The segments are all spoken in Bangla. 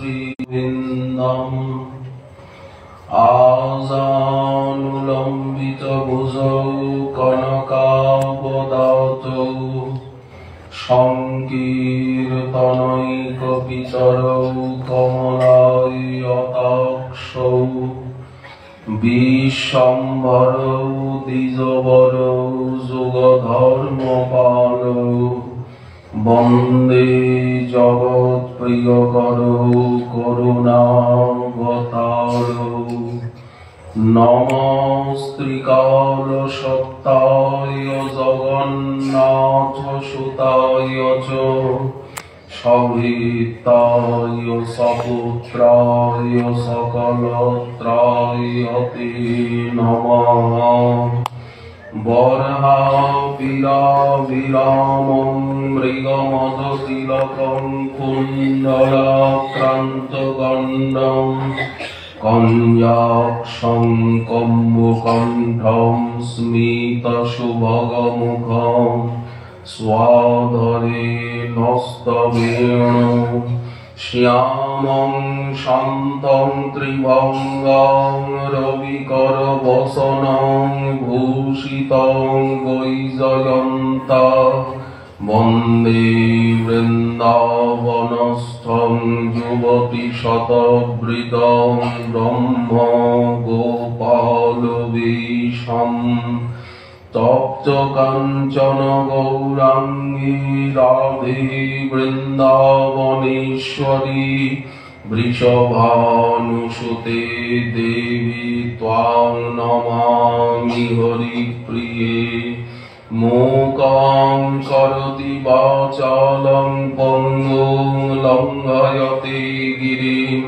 श्रीविन्दम् आजानुलम्बितभुजौ कनकावदातौ संकीर्तनैकपितरौ कमलायताक्षौ विश्वम्भरौ द्विजवरौ जुगधर्मपालौ वन्दे जगत्प्रियकरौ करुणावतारौ नमस्त्रिकालसत्ताय जगन्नाथसुताय च सभीताय सपुत्राय सकलत्राय ते नमः। बर्हापीडाविरामं मृगमदतिलकं कुण्डलाक्रान्तगण्डं कञ्जाक्षं कम्बुकण्ठं स्मितसुभगमुखं स्वाधरे नस्तवेणु श्यामं शान्तं त्रिभङ्गं रविकरवसनं भूषितं वैजयन्ता वन्दे वृन्दावनस्थं युवतिशतवृतं ब्रह्म गोपालवेशम् तप्त काञ्चन गौराङ्गी राधे वृन्दावनेश्वरी वृषभानुसुते देवी त्वां नमामि हरिप्रिये। मूकां करोति वाचालं पङ्गुं लङ्घयते गिरिं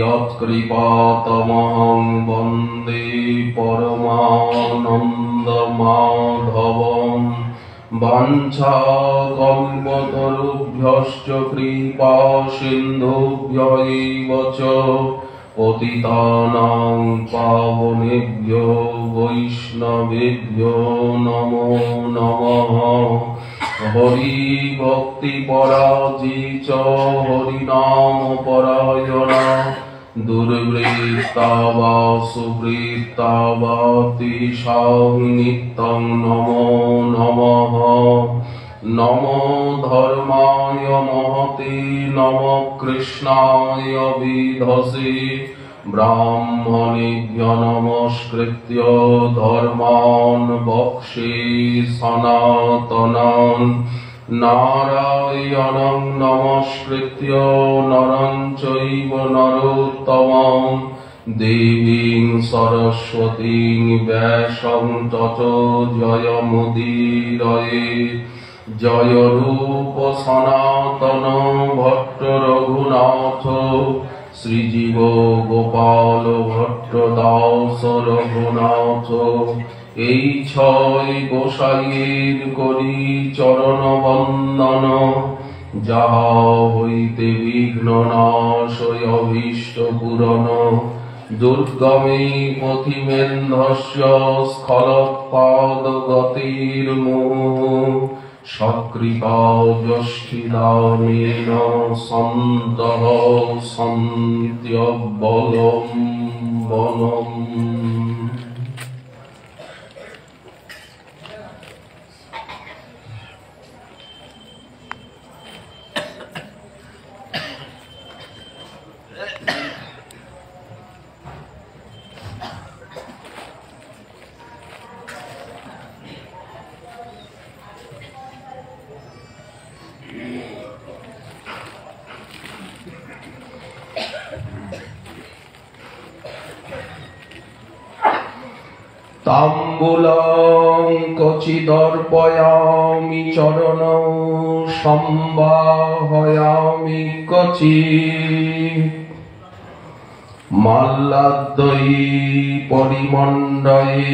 यत्कृपातमहं वन्दे परमानन्दमाधवम्। वाञ्छाकल्पतरुभ्यश्च कृपा सिन्धुभ्य एव च पतितानां पावनेभ्यो वैष्णवेभ्यो नमो नमः। हरिभक्तिपराजित हरिनामपरायणा दुर्वृत्ता वा सुवृत्ता वा तेषां नित्यं नमो नमः। नमो धर्माय महते नमो कृष्णाय विधसे ब्राह्मणेभ्यो नमस्कृत्य धर्मान् वक्षे सनातनान् नारायणं नमस्कृत्य नरं चैव नरोत्तमं देवीं सरस्वतीं व्यासं ततो जयमुदीरये। जय रूप सनातन भट्ट रघुनाथ श्रीजीव गोपाल भट्ट दास रघुनाथ। এই ছয় গোসাইয়ের করি চরণ বন্দন যাহা হইতে বিঘ্ন নাশয় অভীষ্ট পূরণ। দুর্গমে পথিমেন্ধস্য স্খলৎপাদ গতির্মোহ সকৃপা যষ্টিদানেন সন্তঃ সন্ত্যবলম্বনম। ताम्बूलं क्वचिदर्पयामि चरणौ संवाहयामि क्वचित् माल्लाद्यै परिमण्डये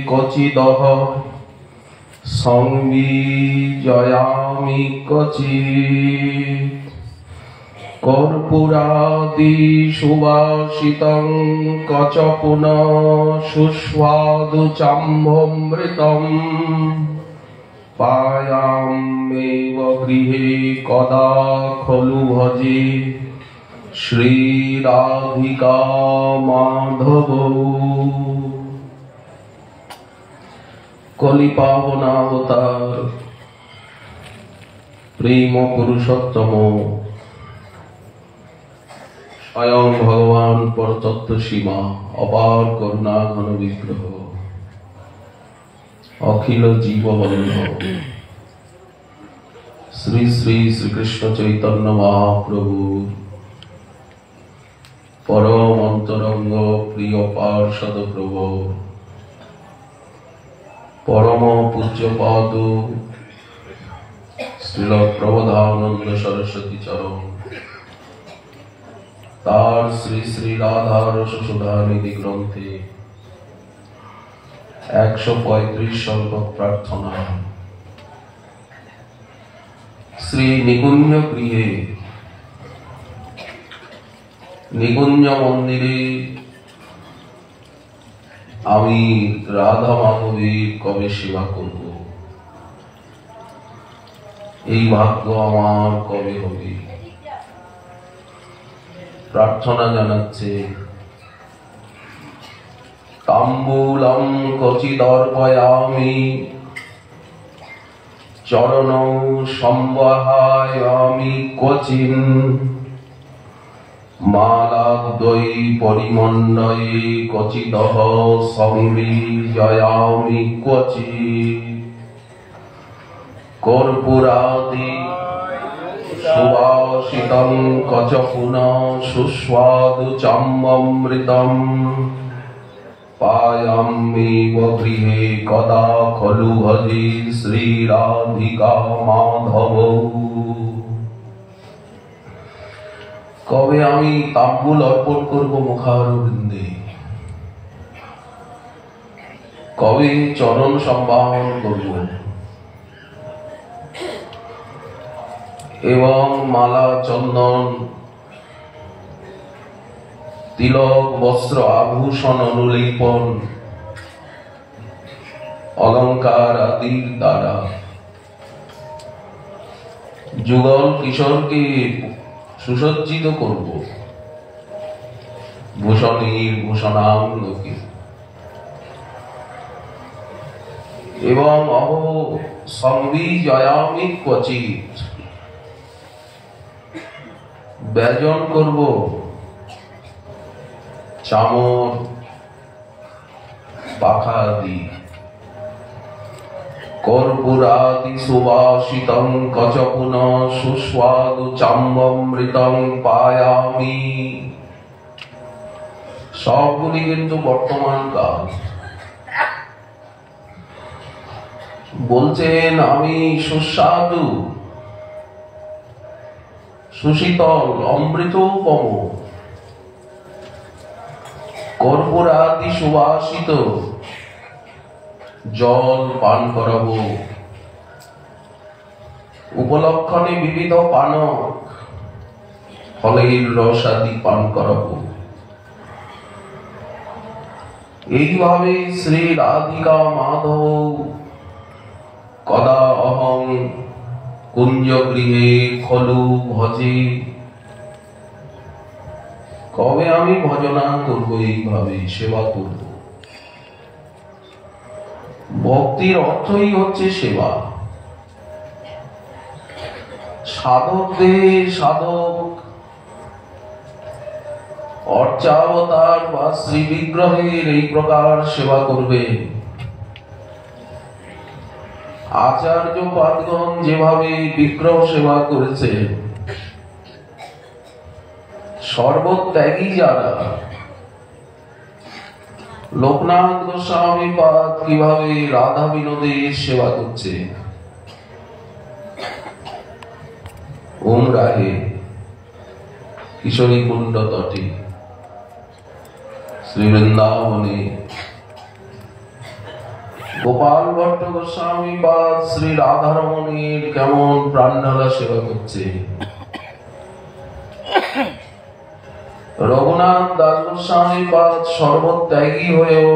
क्वचिदह संविजयामि क्वचित् कर्पूरादि सुवासितं कच पुनः सुस्वादु चाम्भमृतं पायामेव गृहे कदा खलु भजे শ্রী রাধিকা মাধব কলিপাবনাবতার প্রেম পুরুষোত্তম স্বয়ং ভগবান পরতত্ত্ব সীমা অপার করুণা ঘন বিগ্রহ অখিল জীববন্ধ শ্রী শ্রী শ্রীকৃষ্ণ চৈতন্য মহাপ্রভু পরম অন্তরঙ্গ প্রিয় পার্ষদ প্রভু পরম পূজ্যপাদ শ্রীল প্রবোধানন্দ সরস্বতী চরণ তার শ্রী শ্রী রাধা রসসুধা নিধি গ্রন্থে 135 সংখ্যক প্রার্থনা শ্রী নিকুঞ্জ গৃহে নিকুঞ্জ মন্দিরে আমি রাধা মাধবীর কবে সেবা করব, এই ভাগ্য আমার কবে হবে। প্রার্থনা জানাচ্ছে তাম্বুলম কচিদর্পয়ামি চরণ সম্বহায়ামি কচিন মালাদ্বৈ পরিমণ্ডয়ে কচিদহ সংবিজয়ামি ক্বচিৎ কর্পূরাদি সুবাসিতং কচপুন সুস্বাদু চাম্বমৃতম পায়াম্যেব গৃহে কদা খলু ভজে শ্রী রাধিকা মাধব। কবে আমি তাম্বুল অর্পণ করব মুখারবিন্দে, কবে চরণ সম্বাহন করব এবং মালা চন্দন তিলক বস্ত্র আভূষণ অনুলেপন অলঙ্কার আদির দ্বারা যুগল কিশোরকে সুসজ্জিত করব, ভূষণীর ভূষণাঙ্গকে এবং অহ সংবিজয়ামি ক্বচিৎ ব্যজন করব চামর পাখা আদি। কর্পূরাদি সুবাসিতং কচপুন সুস্বাদু চাম্বমৃতং পায়ামি। সবগুলি কিন্তু বর্তমান কাল। বলছেন আমি সুস্বাদু সুশীতল অমৃতোপম কর্পূরাদি সুবাসিত জল পান করাবো, উপলক্ষণে বিবিধ পানক ফলের রস আদি পান করাবো। এইভাবে শ্রী রাধিকা মাধব কদা অহং কুঞ্জ গৃহে খলু ভজে, কবে আমি ভজনা করব, এইভাবে সেবা করব। ভক্তির অর্থই হচ্ছে সেবা। সাধকদের সাধক অর্চাবতার বা শ্রী বিগ্রহের এই প্রকার সেবা করবে। আচার্য পাদগণ যেভাবে বিগ্রহ সেবা করেছে, সর্বত্যাগী যারা লোকনাথ গোস্বামী পাদ কিভাবে রাধা বিনোদের সেবা করছে, উমরাহে কিশোরী কুণ্ড তটে শ্রী বৃন্দাবনে গোপাল ভট্ট গোস্বামী পাদ শ্রী রাধারমণীর কেমন প্রাণঢালা সেবা করছে, রঘুনাথ দাস গোস্বামী পাদ সর্বত্যাগী হয়েও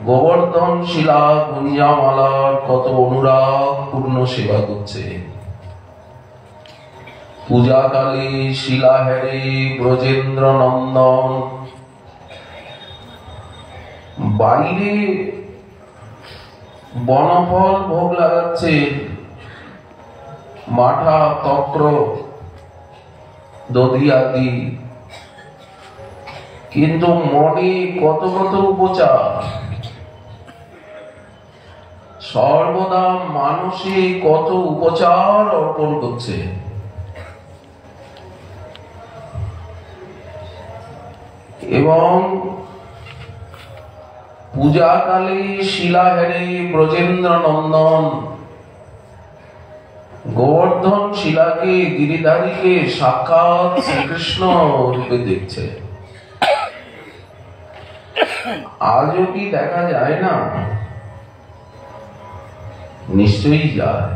গোবর্ধন শিলা গুঞ্জামালার কত অনুরাগ পূর্ণ সেবা করছে। পূজাকালী শিলাহেরে ব্রজেন্দ্র নন্দন। বাইরে বনফল ভোগ লাগাচ্ছে, মাঠা তক্র দধি আদি, কিন্তু মনে কত কত উপচার। সর্বদা মানুষে কত উপচার অর্পণ করছে। এবং পূজাকালে শিলাহেরে ব্রজেন্দ্র নন্দন গোবর্ধন শিলাকে গিরিধারীকে সাক্ষাৎ শ্রীকৃষ্ণ রূপে দেখছে। আজও কি দেখা যায় না? নিশ্চয়ই যায়।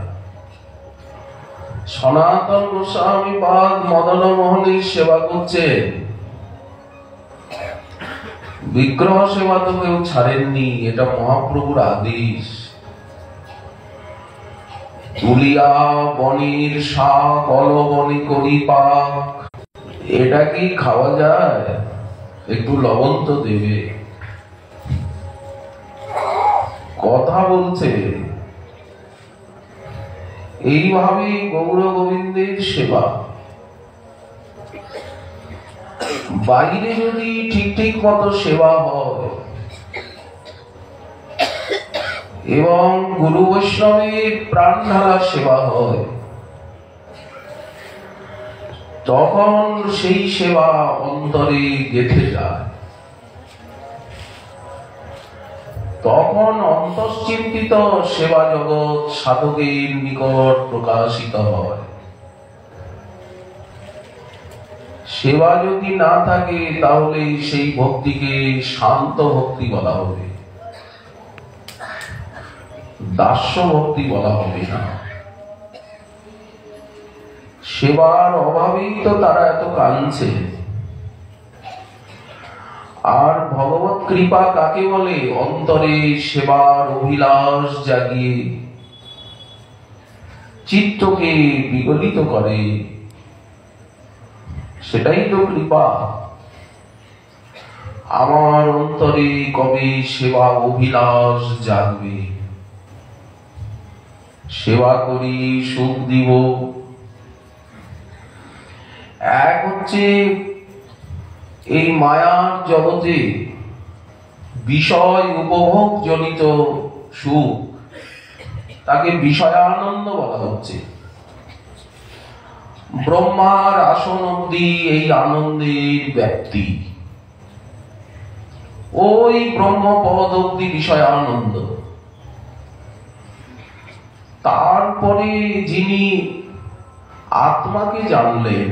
সনাতন গোস্বামী পাদ মদন মোহনের সেবা করছে, বিগ্রহ সেবা তো কেউ ছাড়েননি, এটা মহাপ্রভুর আদেশ। তুলিয়া বনির শাক অলবনি করি পাক, এটা কি খাওয়া যায়? একটু লবণ তো দেবে। কথা বলছে এইভাবে গৌর গোবিন্দের সেবা। বাইরে যদি ঠিক ঠিক মতো সেবা হয় এবং গুরু বৈষ্ণবের প্রাণ ঢালা সেবা হয়, তখন সেই সেবা অন্তরে গেঁথে যায়। তখন অন্তশ্চিন্তিত সেবা জগৎ সাধকের নিকট প্রকাশিত হয়। সেবা যদি না থাকে তাহলে সেই ভক্তিকে শান্ত ভক্তি বলা হবে, দাস্য ভক্তি বলা হবে না। সেবার অভাবেই তো তারা এত কাঁদছে। আর ভগবত কৃপা কাকে বলে? অন্তরে সেবার অভিলাষ জাগিয়ে চিত্তকে বিগলিত করে, সেটাই তো কৃপা। আমার অন্তরে কবে সেবা অভিলাষ জাগবে? সেবা করি, সুখ দিব। এক হচ্ছে এই মায়ার জগতে বিষয় উপভোগ জনিত সুখ, তাকে বিষয়ানন্দ বলা হচ্ছে। ব্রহ্মার আসন অবধি এই আনন্দের ব্যাপ্তি, ওই ব্রহ্মপদ অবধি বিষয়ানন্দ। তারপরে যিনি আত্মাকে জানলেন,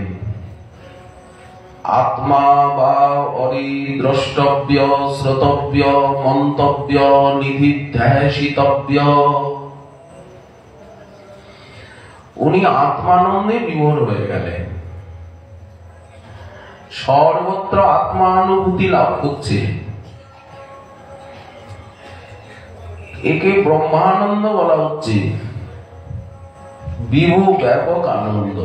আত্মা বা অরি দ্রষ্টব্য শ্রোতব্য মন্তব্য নিধিধ্যাসিতব্য, উনি আত্মানন্দে বিভোর হয়ে গেলেন। সর্বত্র আত্মানুভূতি লাভ করছে। একে ব্রহ্মানন্দ বলা হচ্ছে, বিভু ব্যাপক আনন্দ।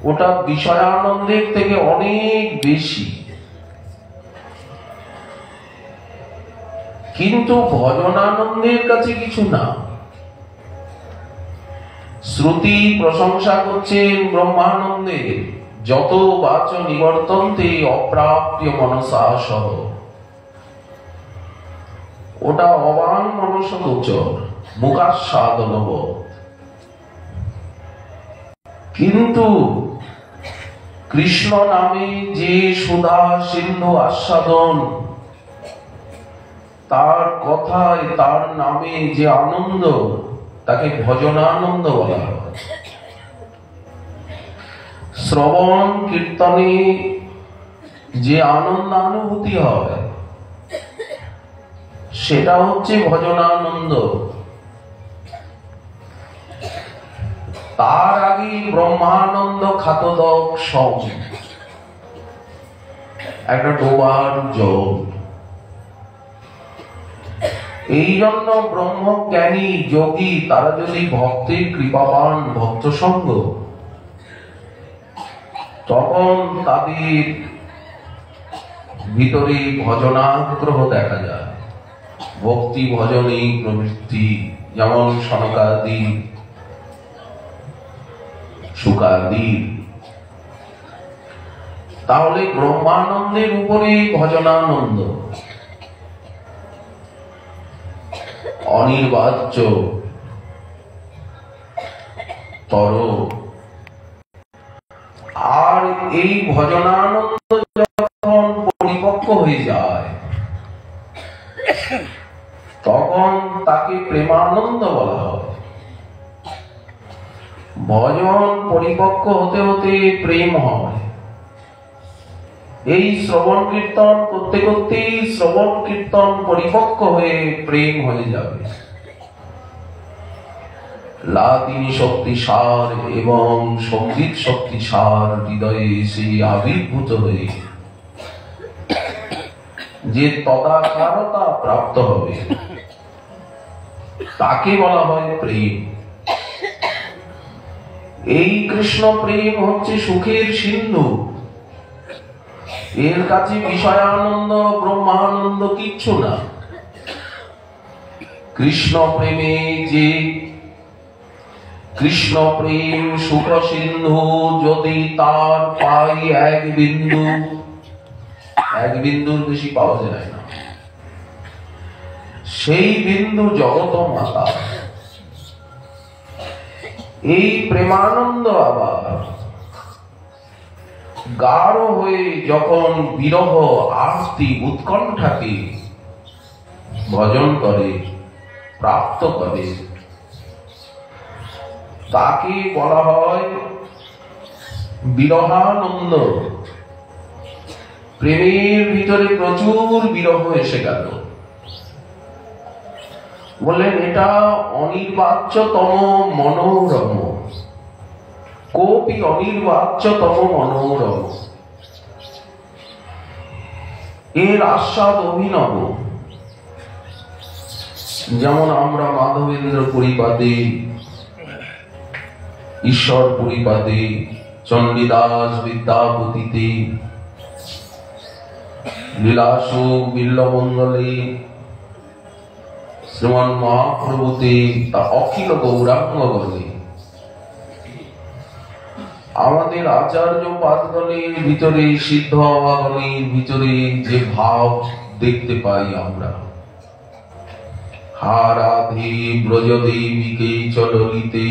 ওটা বিষয়ানন্দের থেকে অনেক বেশি। কিন্তু ভজনানন্দের কাছে কিছু না। শ্রুতি প্রশংসা করছেন ব্রহ্মানন্দের, যত বাচ নিবর্তন্তে অপ্রাপ্য মনসা সহ। ওটা অবাং মনস গোচর, মুখাস্বাদনব। কিন্তু কৃষ্ণ নামে যে সুধা সিন্ধু আস্বাদন, তার কথায় তার নামে যে আনন্দ, তাকে ভজনানন্দ বলা হয়। শ্রবণ কীর্তনে যে আনন্দানুভূতি হয়, সেটা হচ্ছে ভজনানন্দ। তার আগে ব্রহ্মানন্দ খাতদক সম, একটা ডোবার জল। এই জন্য ব্রহ্মজ্ঞানী যোগী তারা যদি ভক্তের কৃপাবান ভক্ত সঙ্গ, তখন তাদের ভিতরে ভজনাগ্রহ দেখা যায়, ভক্তি ভজনে প্রবৃত্তি, যেমন সনকাদি শুকাদি। তাহলে ব্রহ্মানন্দের উপরে ভজনানন্দ অনির্বাচ্য তর। আর এই ভজনানন্দ যখন পরিপক্ক হয়ে যায় তখন তাকে প্রেমানন্দ বলা হয়। ভজন পরিপক্ক হতে হতে প্রেম হয়। এই শ্রবণ কীর্তন করতে করতে শ্রবণ কীর্তন পরিপক্ক হয়ে প্রেম হয়ে যাবে। লাতিনী শক্তি সার এবং সঙ্গীত শক্তি সার হৃদয়ে এসে আবির্ভূত হয়ে যে তদাকারতা প্রাপ্ত হবে তাকে বলা হয় প্রেম। এই কৃষ্ণ প্রেম হচ্ছে সুখের সিন্ধু। এর কাছে বিষয়ানন্দ ব্রহ্মানন্দ কিচ্ছু না। কৃষ্ণ প্রেমে যে কৃষ্ণ প্রেম সুখ সিন্ধু, যদি তার পাই এক বিন্দু, এক বিন্দুর বেশি পাওয়া যায় না, সেই বিন্দু জগত মাতা। এই প্রেমানন্দ আবার গাঢ় হয়ে যখন বিরহ আরতি উৎকণ্ঠাকে ভজন করে, প্রাপ্ত করে, তাকে বলা হয় বিরহানন্দ। প্রেমের ভিতরে প্রচুর বিরহ এসে গেল, বললেন এটা অনির্বাচ্যতম মনোরম, কোপি অনির্বাচ্যতম মনোরম। এর আস্বাদ অভিনব। যেমন আমরা মাধবেন্দ্র পরিপাদে, ঈশ্বর পরিপাদে, চণ্ডীদাস বিদ্যাপতিতে, লীলাশোক বিল্লমঙ্গলে, শ্রীমান মহাপ্রভুতে, তা অখিল গৌরাঙ্গ বলে আমাদের আচার্য পাদগণের ভিতরে, সিদ্ধ হওয়াগণের ভিতরে যে ভাব দেখতে পাই আমরা, হা রাধে ব্রজদেবীকে চললিতে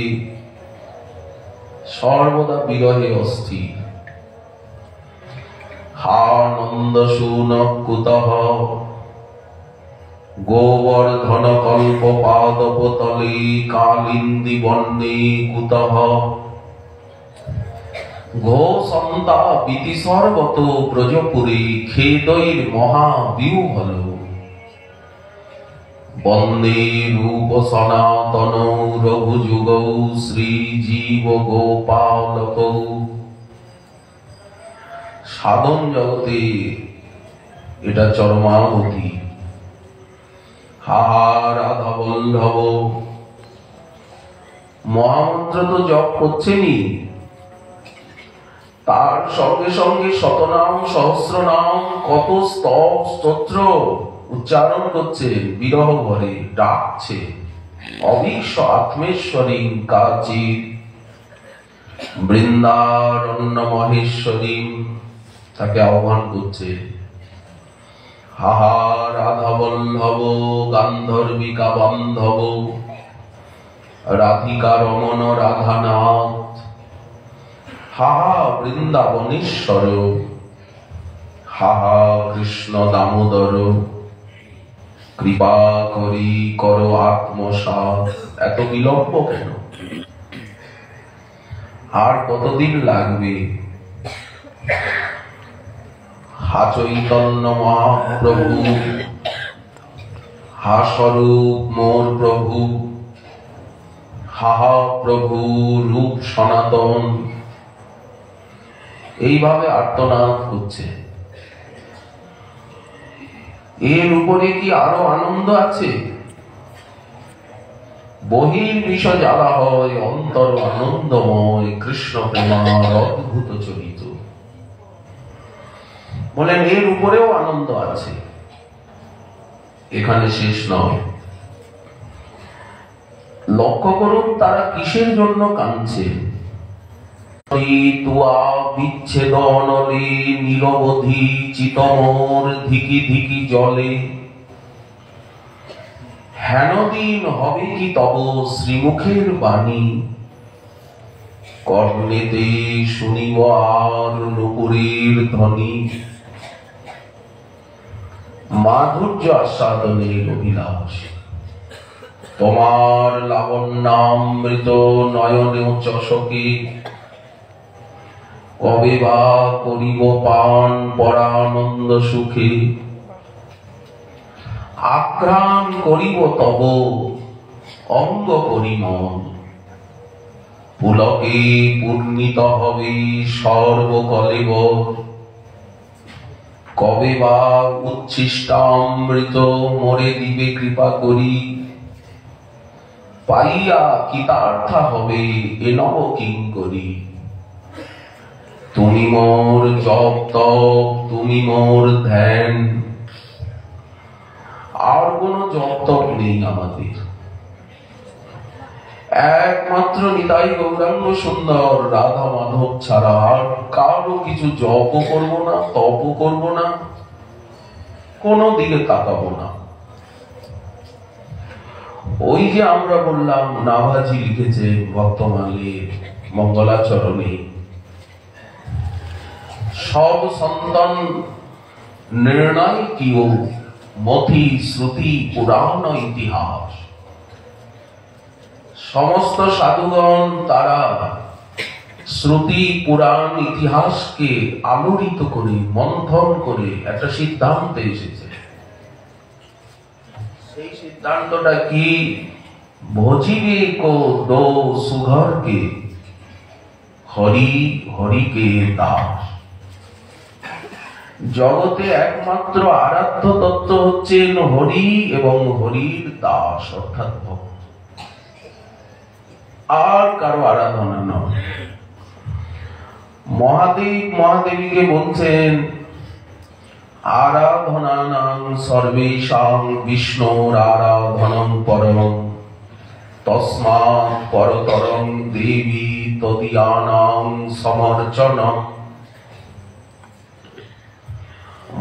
সর্বদা বিরহে অস্থির, হা নন্দ শুনক কুতঃ গোবর্ধন কল্প পাদপতলে কালিন্দী বন্যে কুতঃ ঘো সন্তা বিতি সর্বত ব্রজপুরে খেদৈর মহাবিহ্বল বন্দে রূপ সনাতন রঘুযুগ শ্রীজীব গোপালক। সাধন জগতে এটা চরমাবতী। হা রাধা বল্লভ মহামন্ত্র তো জপ করছেনই, তার সঙ্গে সঙ্গে শতনাম সহস্রনাম কত স্তব স্তোত্র উচ্চারণ করছে, বিরহ ভরে ডাকছে অবিশ্ব আত্মেশ্বরী কাচি বৃন্দারণ্য মহেশ্বরী, তাকে আহ্বান করছে। হাহা রাধা বল্লভ গান্ধর্বিকা বান্ধব রাধিকা রমণ রাধানাথ, হাহা বৃন্দাবনেশ্বর, হাহা কৃষ্ণ দামোদর, কৃপা করি করো আত্মসাৎ। এত বিলম্ব কেন? আর কতদিন লাগবে? হা চৈতন্য মহাপ্রভু, হা স্বরূপ মোর প্রভু, হা প্রভু রূপ সনাতন, এইভাবে আর্তনাদ করছে। এর উপরে কি আরো আনন্দ আছে? বহির বিষয় জ্বালা হয়, অন্তর আনন্দময়, কৃষ্ণ প্রেমার অদ্ভুত চরিত। বলেন এর উপরেও আনন্দ আছে, এখানে শেষ নয়। লক্ষ্য করুন তারা কিসের জন্য কাঁদছে। তুয়া বিচ্ছেদ অনলে নিরবধি চিতমোর ধিকি ধিকি জলে, হেন দিন হবে কি তব শ্রীমুখের বাণী, কর্ণেতে শুনিব আর নুপুরের ধ্বনি। মাধুর্য আস্বাদনের অভিলাষ, তোমার লাবণ্যামৃত নয়নে চষকে, কবে বা করিব পান পরানন্দ সুখে। আঘ্রাণ করিব তব অঙ্গ পরিমল, পুলকে পূর্ণিত হবে সর্বকলেবর। কবে বা উচ্ছিষ্টামৃত মোরে দিবে কৃপা করি, পাইয়া কৃতার্থা হবে এ নব কিঙ্করী। তুমি মোর জপ তপ, তুমি মোর ধ্যান, আর কোন জপ তপ নেই আমাদের। একমাত্র নিতাই গৌরাঙ্গ সুন্দর রাধা মাধব ছাড়া আর কারো কিছু জপ করব না, তপ করব না, কোনো দিকে তাকাবো না। ওই যে আমরা বললাম নাভাজি লিখেছে ভক্তমালের মঙ্গলাচরণে, সব সন্তান নির্ণয় কিও মতি শ্রুতি পুরাণ ইতিহাস। সমস্ত সাধুগণ তারা শ্রুতি পুরাণ ইতিহাসকে আলোড়িত করে মন্থন করে একটা সিদ্ধান্তে এসেছে। সেই সিদ্ধান্তটা কি? ভজিবে কো দো সুঘরকে, হরি হরিকে দাস। জগতে একমাত্র আরাধ্য তত্ত্ব হচ্ছেন হরি এবং হরির দাস অর্থাৎ ভক্ত, আর কারো আরাধনা নয়। মহাদেব মহাদেবীকে বলছেন আরাধনানাং সর্বেষাং বিষ্ণুর আরাধনং পরমং, তস্মাৎ পরতরং দেবী তদীয়ানাং সমর্চনম।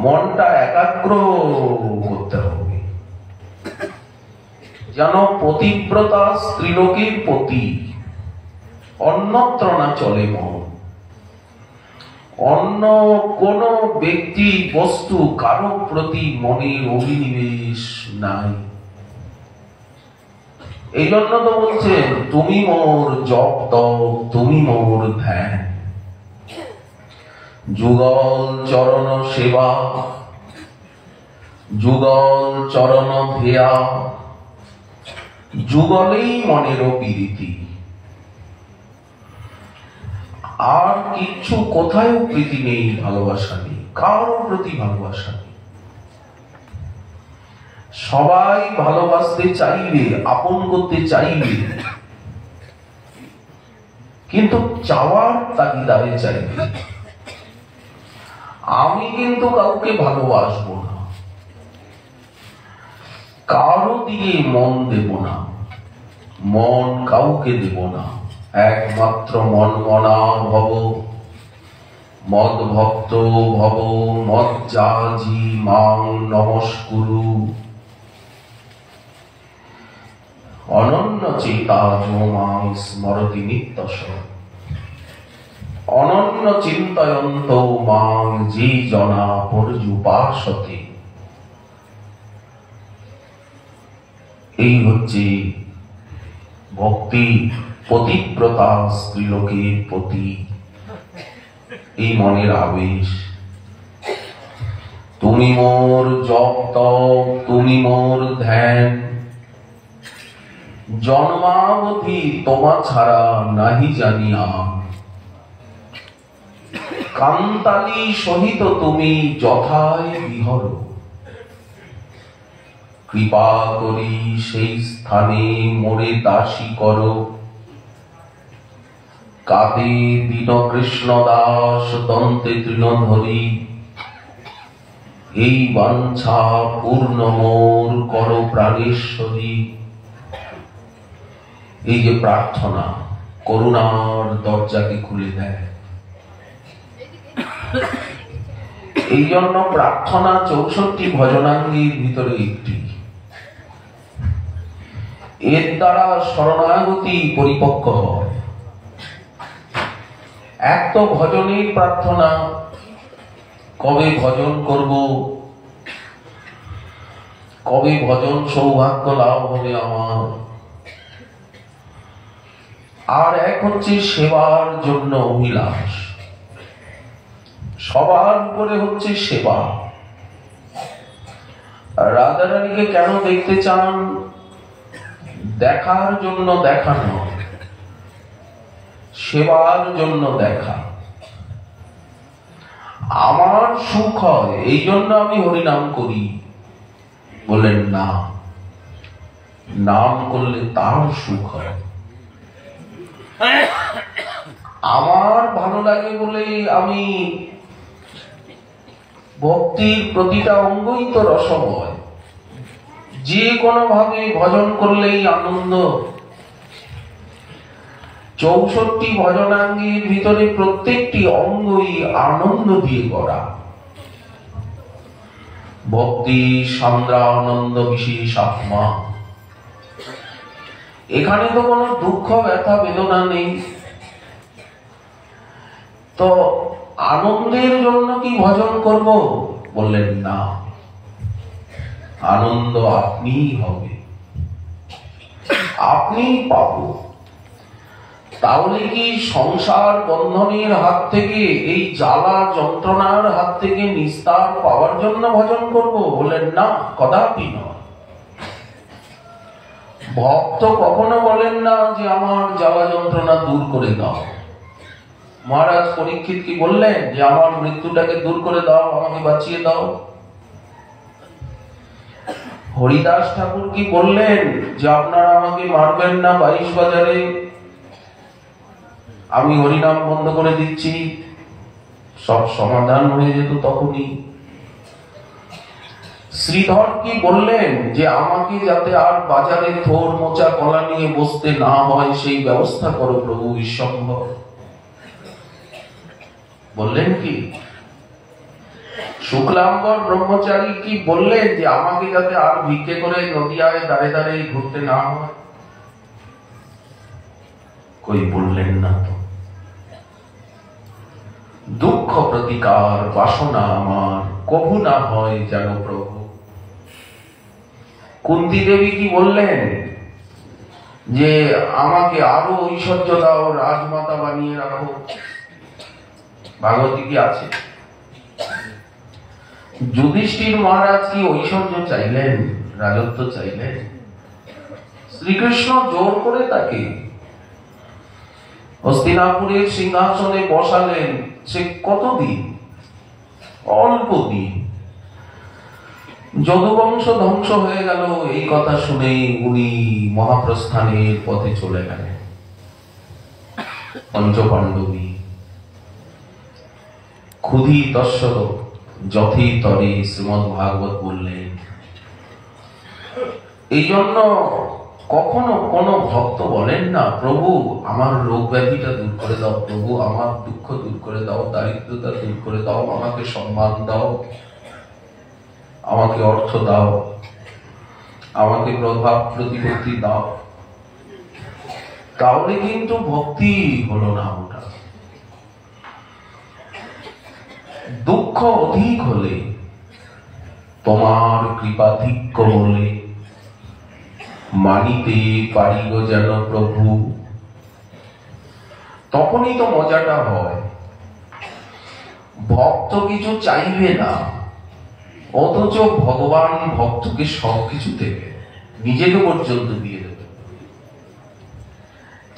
মনটা একাগ্র করতে হবে, যেন পতিব্রতা স্ত্রীলোকের প্রতি, অন্যত্র না চলে মন। অন্য কোন ব্যক্তি বস্তু কারো প্রতি মনের অভিনিবেশ নাই। এই জন্য তো বলছেন তুমি মোর জপ তপ, তুমি মোর ধ্যান। যুগল চরণ সেবা, যুগল চরণ ধেয়া, যুগলেই মনের প্রীতি। আর কিচ্ছু কোথায় প্রীতি নেই, ভালোবাসা নেই, কারো প্রতি ভালোবাসা নেই। সবাই ভালোবাসতে চাইবে, আপন করতে চাইবে, কিন্তু চাওয়ার তাগিদায় চাইবে। আমি কিন্তু কাউকে ভালোবাসবো না, কারো দিকে মন দেব না, মন কাউকে দেব না। একমাত্র মন মনা ভব, মদ ভক্ত ভব, মদ যাজি মাং নমস্কুরু। অনন্য চেতা মাং স্মরতি নিত্যশ, অনন্য চিন্তয়ন্ত মাং যে জনা পর্যুপাসতে। এই হচ্ছে ভক্তি, পতিব্রতা স্ত্রীলোকের প্রতি এই মনের আবেশ। তুমি মোর জপ তপ, তুমি মোর ধ্যান, জন্মাবধি তোমা ছাড়া নাহি জানিয়া। কান্তালি সহিত তুমি যথায় বিহর, কৃপা করি সেই স্থানে মোরে দাসী করো। কাঁদে দীন কৃষ্ণ দাস দন্তে তৃণধরি, এই বাঞ্ছা পূর্ণ মোর কর প্রাণেশ্বরী। এই যে প্রার্থনা করুণার দরজাকে খুলে দেয়। এই জন্য প্রার্থনা 64 ভজনাঙ্গীর ভিতরে একটি। এর দ্বারা শরণাগতি পরিপক্ক হয়। এক তো ভজনের প্রার্থনা, কবে ভজন করব, কবে ভজন সৌভাগ্য লাভ হবে আমার। আর এক হচ্ছে সেবার জন্য অভিলাষ। সবার উপরে হচ্ছে সেবা। রাধারানীকে কেন দেখতে চান? দেখার জন্য দেখা নয়, সেবার জন্য দেখা। আমার সুখ হয় এই জন্য আমি হরিনাম করি। বললেন না, নাম করলে তার সুখ হয়। আমার ভালো লাগে বলে আমি ভক্তির প্রতিটা অঙ্গই তো রসময়। যে কোনো ভাবে ভজন করলেই আনন্দ। 64 ভজনাঙ্গের ভিতরে প্রত্যেকটি অঙ্গই আনন্দ দিয়ে গড়া। ভক্তি সান্দ্রা আনন্দ বিশেষ আত্মা। এখানে তো কোনো দুঃখ ব্যথা বেদনা নেই। তো আনন্দের জন্য কি ভজন করব? বললেন না, আনন্দ আপনিই হবে, আপনিই পাবো। তাহলে কি সংসার বন্ধনের হাত থেকে, এই জ্বালা যন্ত্রণার হাত থেকে নিস্তার পাওয়ার জন্য ভজন করব? বললেন না, কদাপি নয়। ভক্ত কখনো বলেন না যে আমার জ্বালা যন্ত্রণা দূর করে দাও। মহারাজ পরীক্ষিত কি বললেন যে আমার মৃত্যুটাকে দূর করে দাও, আমাকে বাঁচিয়ে দাও? হরিদাস ঠাকুর কি বললেন যে আপনারা আমাকে মারবেন না 22 বাজারে, আমি হরিনাম বন্ধ করে দিচ্ছি, সব সমাধান হয়ে যেত তখনই? শ্রীধর কি বললেন যে আমাকে যাতে আর বাজারে থোর মোচা কলা নিয়ে বসতে না হয় সেই ব্যবস্থা করো প্রভু ঈশ্বম্ভর? বললেন কি? শুক্লাম্বর ব্রহ্মচারী কি বললেন যে আমাকে যাতে আর ভিক্ষে করে নদিয়ায় দাঁড়ে দাঁড়ে ঘুরতে না হয়? কই বললেন না তো। দুঃখ প্রতিকার বাসনা আমার কভু না হয় যেন প্রভু। কুন্তী দেবী কি বললেন যে আমাকে আরো ঐশ্বর্য দাও, রাজমাতা বানিয়ে রাখো? ভাগবতী কি আছে? যুধিষ্ঠির মহারাজ কি ঐশ্বর্য চাইলেন, রাজত্ব চাইলেন? শ্রীকৃষ্ণ জোর করে তাকে হস্তিনাপুরের সিংহাসনে বসালেন। সে কতদিন? অল্প দিন। যদুবংশ ধ্বংস হয়ে গেল। এই কথা শুনে উনি মহাপ্রস্থানের পথে চলে গেলেন। পঞ্চপাণ্ডবী ক্ষুধি তস্য যথেতরে শ্রীমদ্ ভাগবত বললেন। এই জন্য কখনো কোন ভক্ত বলেন না প্রভু আমার রোগ ব্যাধিটা দূর করে দাও, প্রভু আমার দুঃখ দূর করে দাও, দারিদ্রতা দূর করে দাও, আমাকে সম্মান দাও, আমাকে অর্থ দাও, আমাকে প্রভাব প্রতিপত্তি দাও। তাহলে কিন্তু ভক্তি হলো না। ওটা দুঃখ অধিক হলে তোমার কৃপাধিক্য বলে মানিতে পারিব যেন প্রভু, তখনই তো মজাটা হয়। ভক্ত কিছু চাইবে না, অথচ ভগবান ভক্তকে সবকিছু দেবে, নিজেকে পর্যন্ত দিয়ে দেবে।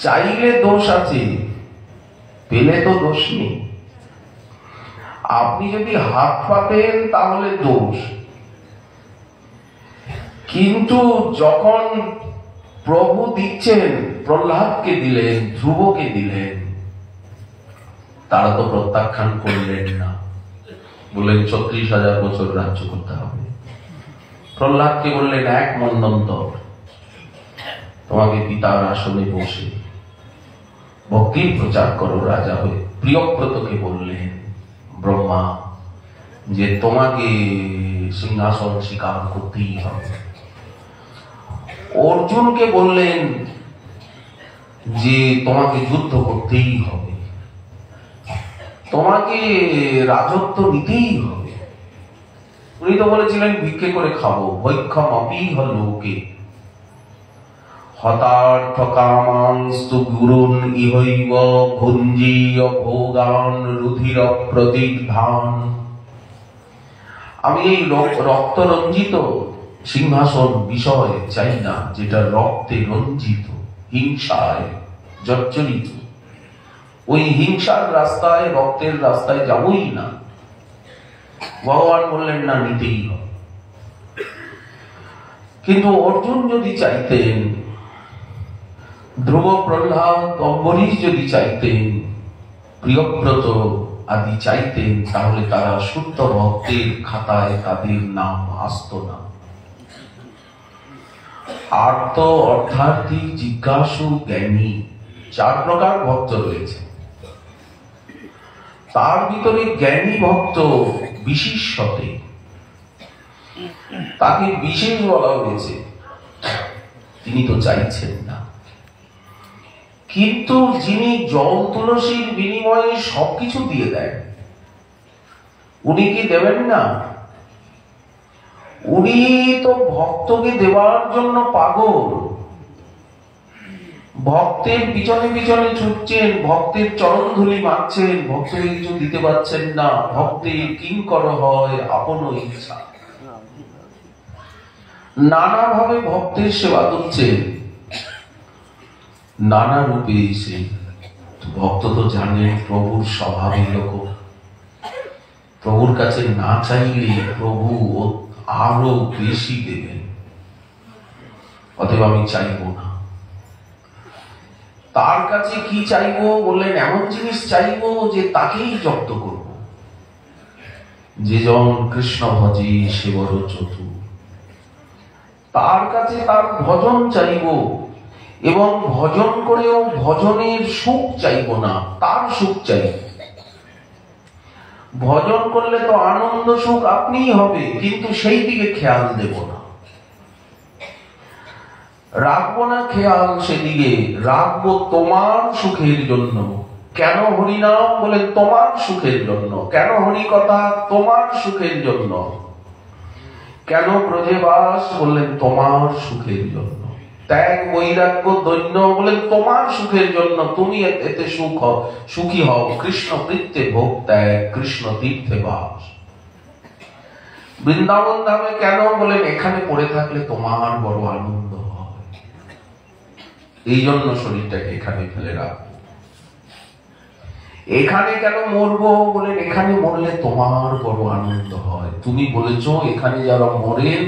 চাইলে দোষ আছে, পেলে তো দোষ নেই। আপনি যদি হাত পাতেন তাহলে দোষ, কিন্তু যখন প্রভু দিচ্ছেন, প্রহ্লাদকে দিলেন, ধ্রুবকে দিলেন, তারা তো প্রত্যাখ্যান করলেন না। বললেন ৩৬,০০০ বছর রাজ্য করতে হবে। প্রহ্লাদকে বললেন ১ মন্বন্তর তোমাকে পিতার আসনে বসে ভক্তির প্রচার করো রাজা হয়ে। প্রিয়ব্রতকে বললেন ব্রহ্মা যে তোমাকে সিংহাসন স্বীকার করতেই হবে। অর্জুনকে বললেন যে তোমাকে যুদ্ধ করতেই হবে, তোমাকে রাজত্ব নিতেই হবে। উনি তো বলেছিলেন ভিক্ষে করে খাবো, ভৈক্ষম অপি লোকে হতার্থ কামাংস্তু গুরুন ইহৈব ভুঞ্জীয় ভোগান রুধির প্রতিধান। আমি এই রক্ত রঞ্জিত সিংহাসন বিষয় চাই না, যেটা রক্তে রঞ্জিত, হিংসায় জর্জরিত। ওই হিংসার রাস্তায়, রক্তের রাস্তায় যাবই না। ভগবান বললেন না, নিতেই হবে। কিন্তু অর্জুন যদি চাইতেন, ধ্রুব, প্রহ্লাদ, অম্বরীশ যদি চাইতেন, প্রিয়ব্রত আদি চাইতেন, তাহলে তারা শুদ্ধ ভক্তের খাতায় তাদের নাম আসতো না। আর্ত, অর্থার্থী, জিজ্ঞাসু, জ্ঞানী, 4 প্রকার ভক্ত রয়েছে। তার ভিতরে জ্ঞানী ভক্ত বিশেষতে, তাকে বিশেষ বলা হয়েছে। তিনি তো চাইছেন না। কিন্তু যিনি জল তুলসীর বিনিময়ে সবকিছু দিয়ে দেন, উনি কি দেবেন না? উনি তো ভক্তকে দেওয়ার জন্য পাগল। ভক্তের পিছনে পিছনে ছুটছেন, ভক্তের চরণ ধুলি মারছেন, ভক্তকে কিছু দিতে পারছেন না। ভক্তের কিঙ্কর হয় আপন ইচ্ছা। নানাভাবে ভক্তের সেবা করছেন, নানা রূপে এসে। ভক্ত তো জানেন প্রভুর স্বভাব এরকম, প্রভুর কাছে না চাইলে প্রভু আরো বেশি দেবেন। অতএব আমি চাইব না। তার কাছে কি চাইবো বললেন? এমন জিনিস চাইবো যে তাকেই জব্দ করব। যে জন কৃষ্ণ ভজে সে বড় চতুর। তার কাছে তার ভজন চাইব, এবং ভজন করেও ভজনের সুখ চাইব না, তার সুখ চাইব। ভজন করলে তো আনন্দ সুখ আপনিই হবে, কিন্তু সেই দিকে খেয়াল দেব না, রাখবো না খেয়াল সেদিকে। রাখবো তোমার সুখের জন্য। কেন হরিনাম? বলে তোমার সুখের জন্য। কেন হরি কথা? তোমার সুখের জন্য। কেন ব্রজে বাস? বললেন তোমার সুখের জন্য। ত্যাগ, বৈরাগ্য, দৈন্য বলেন তোমার সুখের জন্য। তুমি এতে সুখী হও। কৃষ্ণ বৃত্তে ভোগ ত্যাগ, কৃষ্ণ তীর্থে বাস। বৃন্দাবন ধামে কেন? বলেন এখানে পড়ে থাকলে তোমার বড় আনন্দ হয়, এই জন্য শরীরটাকে এখানে ফেলে রাখবো। এখানে কেন মরবো? বলেন এখানে মরলে তোমার বড় আনন্দ হয়। তুমি বলেছ এখানে যারা মরেন,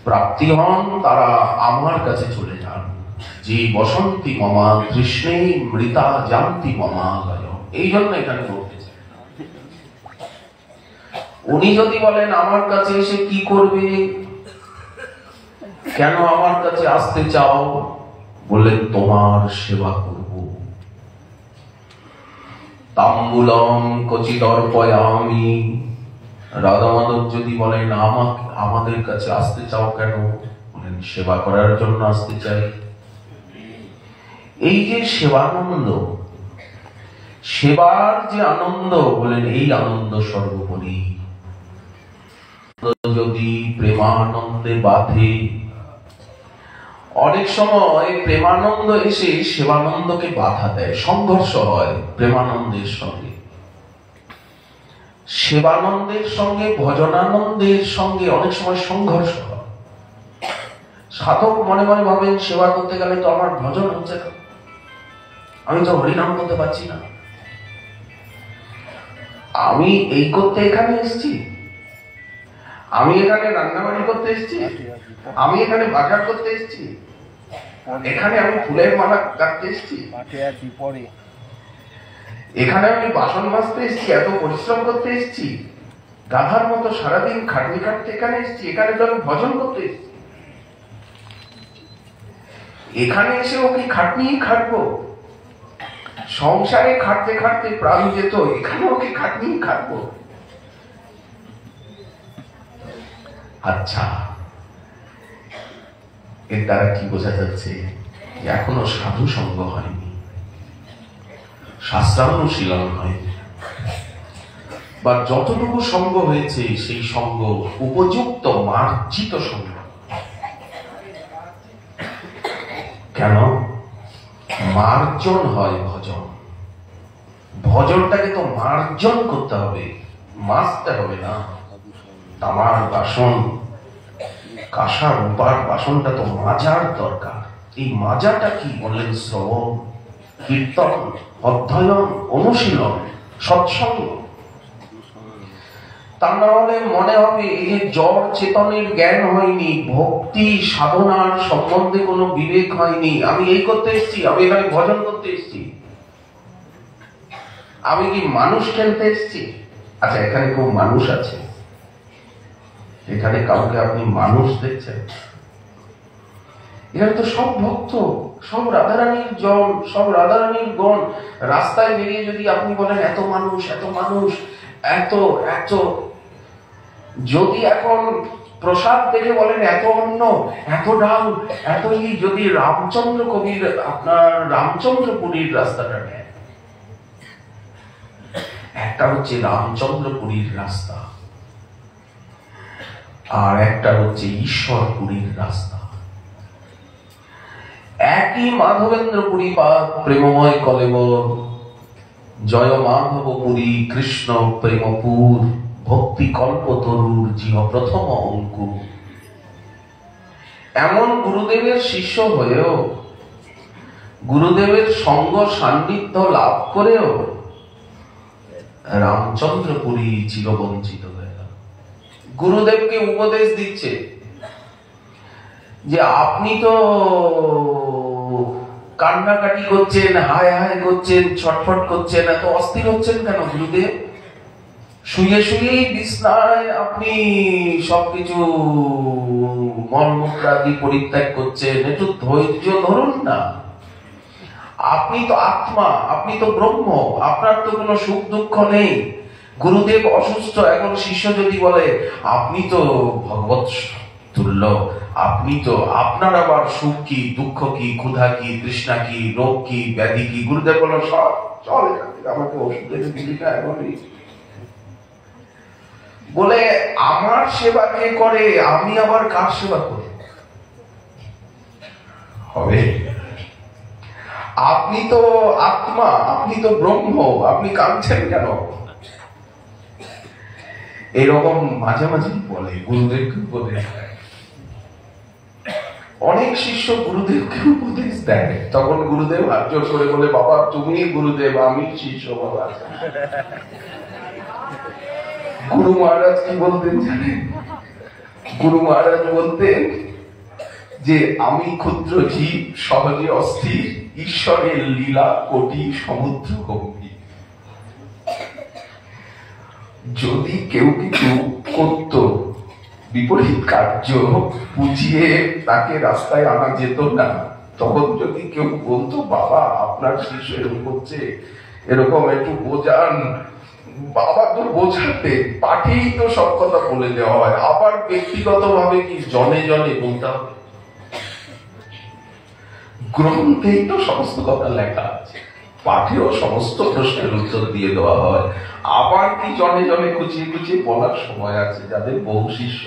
প্রাপ্তি হন, তারা আমার কাছে চলে যান। যে বসন্তি মমা কৃষ্ণে মৃতা জানতি মমালয়। এই জন্য এখানে মরতে চাই। উনি যদি বলেন আমার কাছে এসে কি করবে, কেন আমার কাছে আসতে চাও? বললেন তোমার সেবা করব। তাম্বুলম কচিদর্পয়ামি। রাধা মাধব যদি বলেন আমাদের কাছে আসতে চাও কেন? বলেন সেবা করার জন্য আসতে চাই। এই যে সেবানন্দ, সেবার যে আনন্দ, বলেন এই আনন্দ সর্বোপরি। যদি প্রেমানন্দে বাধে, অনেক সময় প্রেমানন্দ এসে সেবানন্দকে বাধা দেয়, সংঘর্ষ হয় প্রেমানন্দের সঙ্গে। সেবানন্দের সঙ্গে, ভজনানন্দের সঙ্গে অনেক সময় সংঘর্ষ হয়। সাধক মনে মনে ভাবেন সেবা করতে গেলে তো আমার ভজন হচ্ছে না, আমি তো হরিনাম করতে পারছি না। আমি এই করতে এখানে এসেছি, আমি এখানে রান্নাবাড়ি করতে এসেছি, আমি এখানে বাজার করতে এসেছি, এখানে আমি ফুলের মালা কাটতে এসেছি, এখানে আমি বাসন মাজতে এসেছি, এত পরিশ্রম করতে এসেছি। গাধার মতো সারাদিন খাটনি খাটতে এখানে এসেছি, এখানে তো আমি ভজন করতে এসেছি। এখানে এসেও কি খাটনি খাটবো? সংসারে খাটতে খাটতে প্রাণ যেত, এখানেও কি খাটনি খাটবো? আচ্ছা, এর দ্বারা কি বোঝা যাচ্ছে? এখনো সাধু সঙ্গ হয়নি, শাস্ত্রানুশীলন হয়নি, বা যতটুকু সঙ্গ হয়েছে সেই সঙ্গ উপযুক্ত মার্জিত সঙ্গ। কেন? মার্জন হয় ভজন। ভজনটাকে তো মার্জন করতে হবে, মাজতে হবে না। তামার বাসন, কাঁসা রূপার বাসনটা তো মাজার দরকার। এই মাজাটা কি বললেন? শ্রবণ, কীর্তন, অধ্যয়ন, অনুশীলন, সৎসঙ্গ। তা না হলে মনে হবে এই যে জড় চেতনের জ্ঞান হয়নি, ভক্তি সাধনার সম্বন্ধে কোনো বিবেক হয়নি। আমি এই করতে এসেছি, আমি এখানে ভজন করতে এসেছি, আমি কি মানুষ খেলতে এসেছি? আচ্ছা, এখানে খুব মানুষ আছে, এখানে কাউকে আপনি মানুষ দেখছেন? এখানে তো সব ভক্ত, সব রাধারানীর জন, সব রাধারানীর গণ। রাস্তায় বেরিয়ে যদি আপনি বলেন এত মানুষ, এত মানুষ, এত এত, যদি এখন প্রসাদ দেখে বলেন এত অন্ন, এত ডাল, এত যদি রামচন্দ্র কবির আপনার রামচন্দ্রপুরীর রাস্তাটা নেয়, একটা হচ্ছে রামচন্দ্রপুরীর রাস্তা, আর একটা হচ্ছে ঈশ্বরপুরীর রাস্তা। একই মাধবেন্দ্রপুরী পাদ প্রেমময় কলেবর, জয় মাধবপুরী কৃষ্ণ প্রেমপুর, ভক্তি কল্পতরুর জীব প্রথম অঙ্কুর। এমন গুরুদেবের শিষ্য হয়েও, গুরুদেবের সঙ্গ সান্নিধ্য লাভ করেও রামচন্দ্রপুরী চিরবঞ্চিত হয়ে গেল। গুরুদেবকে উপদেশ দিচ্ছে যে আপনি তো কান্নাকাটি করছেন, হায় হায় করছেন, ছটফট করছেন, এত অস্থির হচ্ছেন কেন গুরুদেব? শুয়ে শুয়েই বিছনায় আপনি সবকিছু মলমূত্রাদি পরিত্যাগ করছেন, একটু ধৈর্য ধরুন না। আপনি তো আত্মা, আপনি তো ব্রহ্ম, আপনার তো কোনো সুখ দুঃখ নেই। গুরুদেব অসুস্থ, এখন শিষ্য যদি বলে আপনি তো ভগবৎ তুল্য, আপনি তো, আপনার আবার সুখ কি, দুঃখ কি, ক্ষুধা কি, তৃষ্ণা কি, রোগ কি, ব্যাধি কি? গুরুদেব বলো সব চল এখান থেকে, আমাকে ওষুধ এনে দিবি না এখনই। বলে আমার সেবা কে করে, আমি আবার কার সেবা করি? হবে? আপনি তো আত্মা, আপনি তো ব্রহ্ম, আপনি কাঁদছেন কেন? এরকম মাঝে মাঝে বলে, গুরুদেবকে উপদেশ দেয়। অনেক শিষ্য গুরুদেবকে উপদেশ দেয়, তখন গুরুদেব হাত জোর করে বলে বাবা তুমি গুরুদেব, আমি শিষ্য বাবা। গুরু মহারাজ কি বলতেন জানেন? গুরু মহারাজ বলতেন যে আমি ক্ষুদ্র জীব, সহজে অস্থির, ঈশ্বরের লীলা কোটি সমুদ্র গম্ভীর। যদি কেউ কিছু করত বিপরীত কার্য, বুঝিয়ে তাকে রাস্তায় আনা যেত না। তখন যদি কেউ বলতো বাবা আপনার শিষ্য এরকম করছে, এরকম একটু বোঝান, বাবা তো বোঝাতে পাঠেই তো সব কথা বলে দেওয়া হয়, আবার ব্যক্তিগত ভাবে কি জনে জনে বলতে হবে? গ্রন্থেই তো সমস্ত কথা লেখা আছে, পাঠেও সমস্ত প্রশ্নের উত্তর দিয়ে দেওয়া হয়, আবার কি জনে জনে খুঁচিয়ে খুঁচিয়ে বলার সময় আছে? যাদের বহু শিষ্য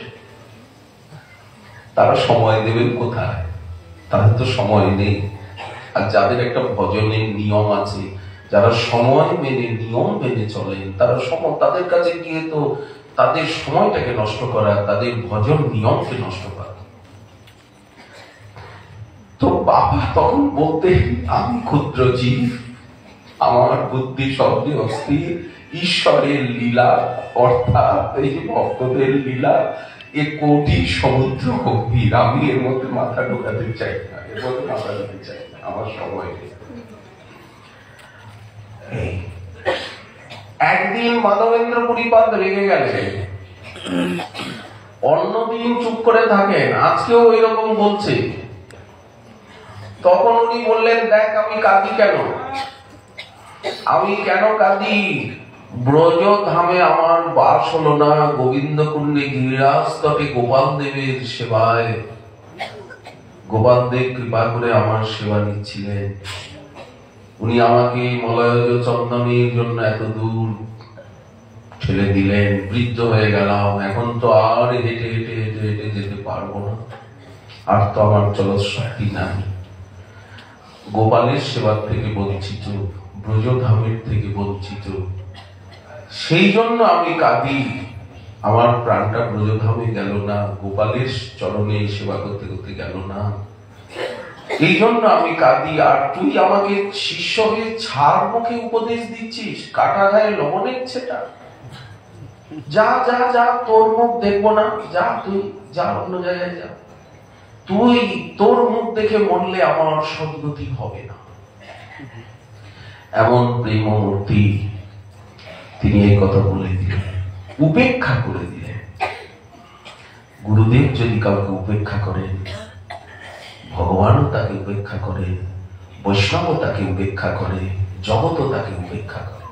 তারা সময় দেবেন কোথায়? তাদের তো সময় নেই। আর যাদের একটা ভজনের নিয়ম আছে, যারা সময় মেনে নিয়ম মেনে চলেন, তারা সময়, তাদের কাছে গিয়ে তো তাদের সময়টাকে নষ্ট করা, তাদের ভজন নিয়মকে নষ্ট করা। তো বাবা তখন বলতেন আমি ক্ষুদ্র জীব, আমার বুদ্ধি শব্দে অস্থির, ঈশ্বরের লীলা অর্থাৎ এই যে ভক্তদের লীলা এ কোটি সমুদ্র গভীর, আমি এর মধ্যে মাথা ঢোকাতে চাই না, এর মধ্যে মাথা ঢুকতে চাই না, আমার সময় নেই। একদিন মাধবেন্দ্র পুরীপাদ রেগে গেলেন, অন্যদিন চুপ করে থাকেন, আজকেও ওই রকম বলছে। তখন উনি বললেন, দেখ আমি কাঁদি কেন, আমি কেন কাঁদি? ব্রজ ধামে আমার বাস হলো না, গোবিন্দ কুণ্ডে গিরিরাজ তটে গোপাল দেবের সেবায় গোপাল দেব কৃপা করে আমার সেবা নিচ্ছিলেন। উনি আমাকে মলয়জ চন্দনের জন্য এত দূর ঠেলে দিলেন, বৃদ্ধ হয়ে গেলাম, এখন তো আর হেঁটে হেঁটে হেঁটে হেঁটে যেতে পারবো না, আর তো আমার চলশক্তি নাই। গোপালের সেবার থেকে বঞ্চিত, ব্রজধামের থেকে বঞ্চিত, সেই জন্য আমি কাঁদি। আমার প্রাণটা ব্রজধামে গেল না, গোপালের চরণে সেবা করতে করতে গেল না, এই জন্য আমি কাঁদি। আর তুই আমাকে শিষ্য হয়ে ছাড় মুখে উপদেশ দিচ্ছিস, কাটা গায়ে লবণের ছেটা, যা যা যা, তোর মুখ দেখবো না, যা তুই যা, অন্য জায়গায় যা, তুই তোর মুখ দেখে মরলে আমার সদ্গতি হবে না। এমন প্রেমমূর্তি, তিনি এই কথা বলে দিলেন, উপেক্ষা করে দিলেন। গুরুদেব যদি কাউকে উপেক্ষা করেন, ভগবানও তাকে উপেক্ষা করে, বৈষ্ণব তাকে উপেক্ষা করে, জগৎও তাকে উপেক্ষা করে।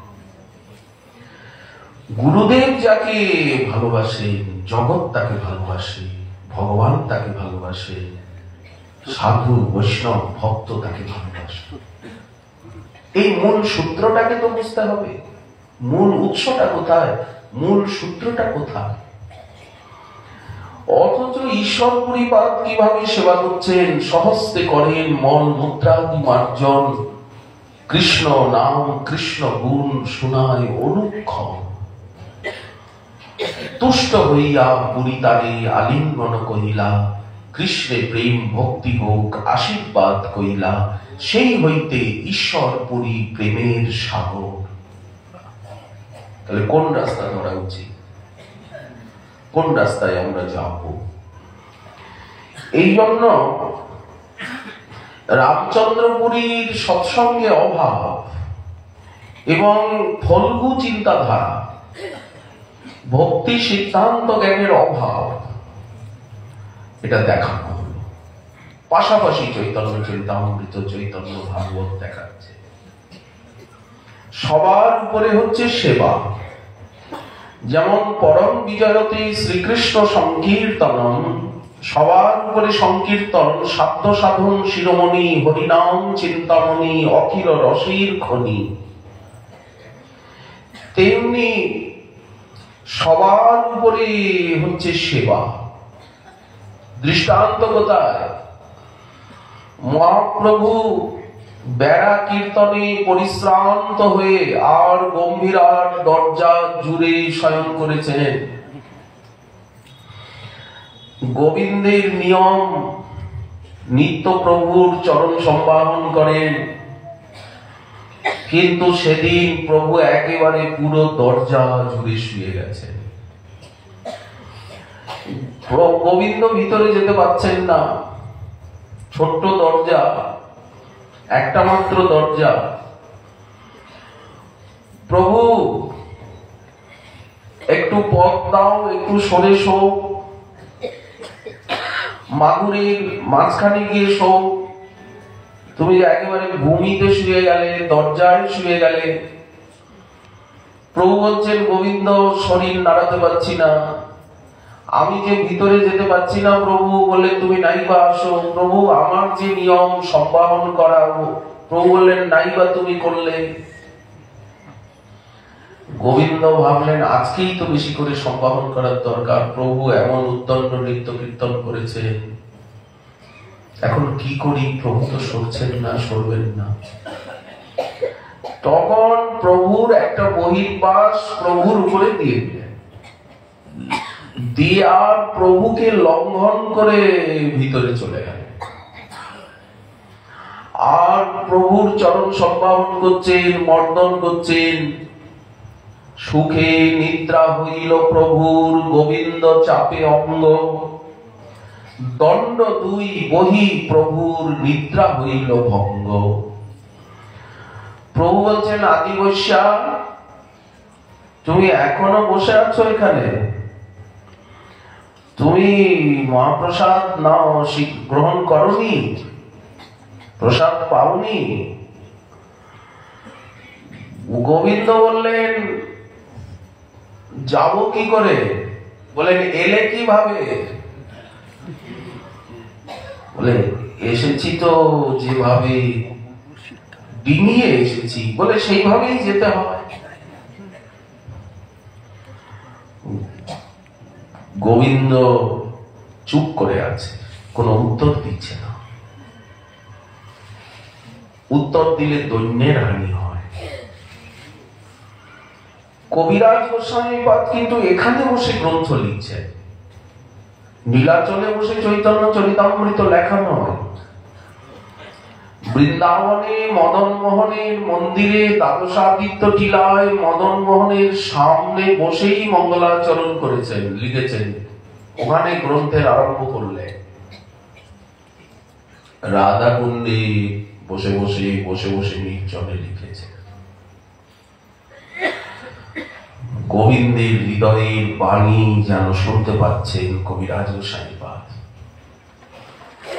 গুরুদেব যাকে ভালোবাসেন, জগৎ তাকে ভালোবাসে, ভগবান তাকে ভালোবাসে, সাধু বৈষ্ণব ভক্ত তাকে ভালোবাসে। এই মূল সূত্রটাকে তো বুঝতে হবে, মূল উৎসটা কোথায়, মূল সূত্রটা কোথায়। অথচ ঈশ্বর পরিপাদ কিভাবে সেবা করছেন, সহস্তে করেন মল মুদ্রাদি মার্জন, কৃষ্ণ নাম কৃষ্ণ গুণ শোনায় অনুক্ষণ, তুষ্ট হইয়া পুরিতারে আলিঙ্গন কহিলা, কৃষ্ণে প্রেম ভক্তি হোক আশীর্বাদ কইলা, সেই হইতে ঈশ্বর পুরী প্রেমের সাগর। তাহলে কোন রাস্তা ধরা উচিত, কোন রাস্তায় আমরা যাব? এই জন্য রামচন্দ্রপুরীর সৎসঙ্গে অভাব এবং ফল্গু চিন্তাধারা, ভক্তি সিদ্ধান্ত জ্ঞানের অভাব, এটা দেখানো হলো। পাশাপাশি চৈতন্য চরিতামৃত, চৈতন্য ভাগবত দেখাচ্ছে। সবার উপরে হচ্ছে সেবা। যেমন পরম বিজয়তে শ্রীকৃষ্ণ সংকীর্তনম, সবার উপরে সংকীর্তন, সাধ্য সাধন শিরোমণি, হরিনাম চিন্তামণি, অখিল রসের খনি, তেমনি সবার উপরে হচ্ছে সেবা। দৃষ্টান্ত কোথায়? মহাপ্রভু বেড়া কীর্তনে পরিশ্রান্ত হয়ে আর গম্ভীরার দরজা জুড়ে শয়ন করেছেন। গোবিন্দের নিয়ম, নিত্য প্রভুর চরণ সম্বাহন করেন, কিন্তু সেদিন প্রভু একেবারে পুরো দরজা জুড়ে শুয়ে গেছেন। গোবিন্দ ভিতরে যেতে পারছেন না, ছোট্ট দরজা, একটা মাত্র দরজা। প্রভু একটু পথ দাও, একটু সরে শো, মাগুরের মাঝখানে গিয়ে শো। তুমি একেবারে ভূমিতে শুয়ে গেলে, দরজায় শুয়ে গেলে। প্রভু বলছেন, গোবিন্দ শরীর নাড়াতে পারছি না, আমি যে ভিতরে যেতে পারছি না প্রভু, বলে তুমি নাইবা আসো। প্রভু আমার যে নিয়ম সম্বাহন করা, প্রভু বললেন নাইবা তুমি করলে। গোবিন্দ ভাবলেন আজকেই তো বেশি করে সম্বাহন করার দরকার, প্রভু এমন উদ্দণ্ড নৃত্য কীর্তন করেছেন, এখন কি করি? প্রভু তো সরছেন না, সরবেন না। তখন প্রভুর একটা বহির্বাস প্রভুর উপরে দিয়ে দিলেন, দিয়ে আর প্রভুকে লঙ্ঘন করে ভিতরে চলে গেলেন। আর প্রভুর চরণ সম্বাহন করছেন, মর্দন করছেন। সুখে নিদ্রা হইল প্রভুর, গোবিন্দ চাপে অঙ্গ, দণ্ড দুই বহি প্রভুর, নিদ্রা হইল ভঙ্গ। প্রভু বলছেন, আদি বৈশ্যা তুমি এখনো বসে আছো এখানে? তুমি মহাপ্রসাদ নাও, গ্রহণ করনি, প্রসাদ পাওনি? গোবিন্দ বললেন যাব কি করে? বলেন এলে কিভাবে? বলে এসেছি তো যেভাবে ডিঙিয়ে এসেছি, বলে সেইভাবেই যেতে হয়। গোবিন্দ চুপ করে আছে, কোনো উত্তর দিচ্ছে না। উত্তর দিলে দৈন্যের হানি হয়। কবিরাজ গোস্বামীপাদ কিন্তু এখানে বসে গ্রন্থ লিখছেন, নীলাচলে বসে চৈতন্য চরিতামৃত লেখা নয়। বৃন্দাবনে মদন মোহনের মন্দিরে দ্বাদশাদিত্য টিলায় মদন মোহনের সামনে বসেই মঙ্গলাচরণ করেছেন, লিখেছেন, ওখানে গ্রন্থের আরম্ভ করলেন। রাধা কুণ্ডে বসে বসে বসে বসে নির্জনে লিখেছে। গোবিন্দের হৃদয়ের বাণী যেন শুনতে পাচ্ছেন কবিরাজ গোস্বামীপাদ।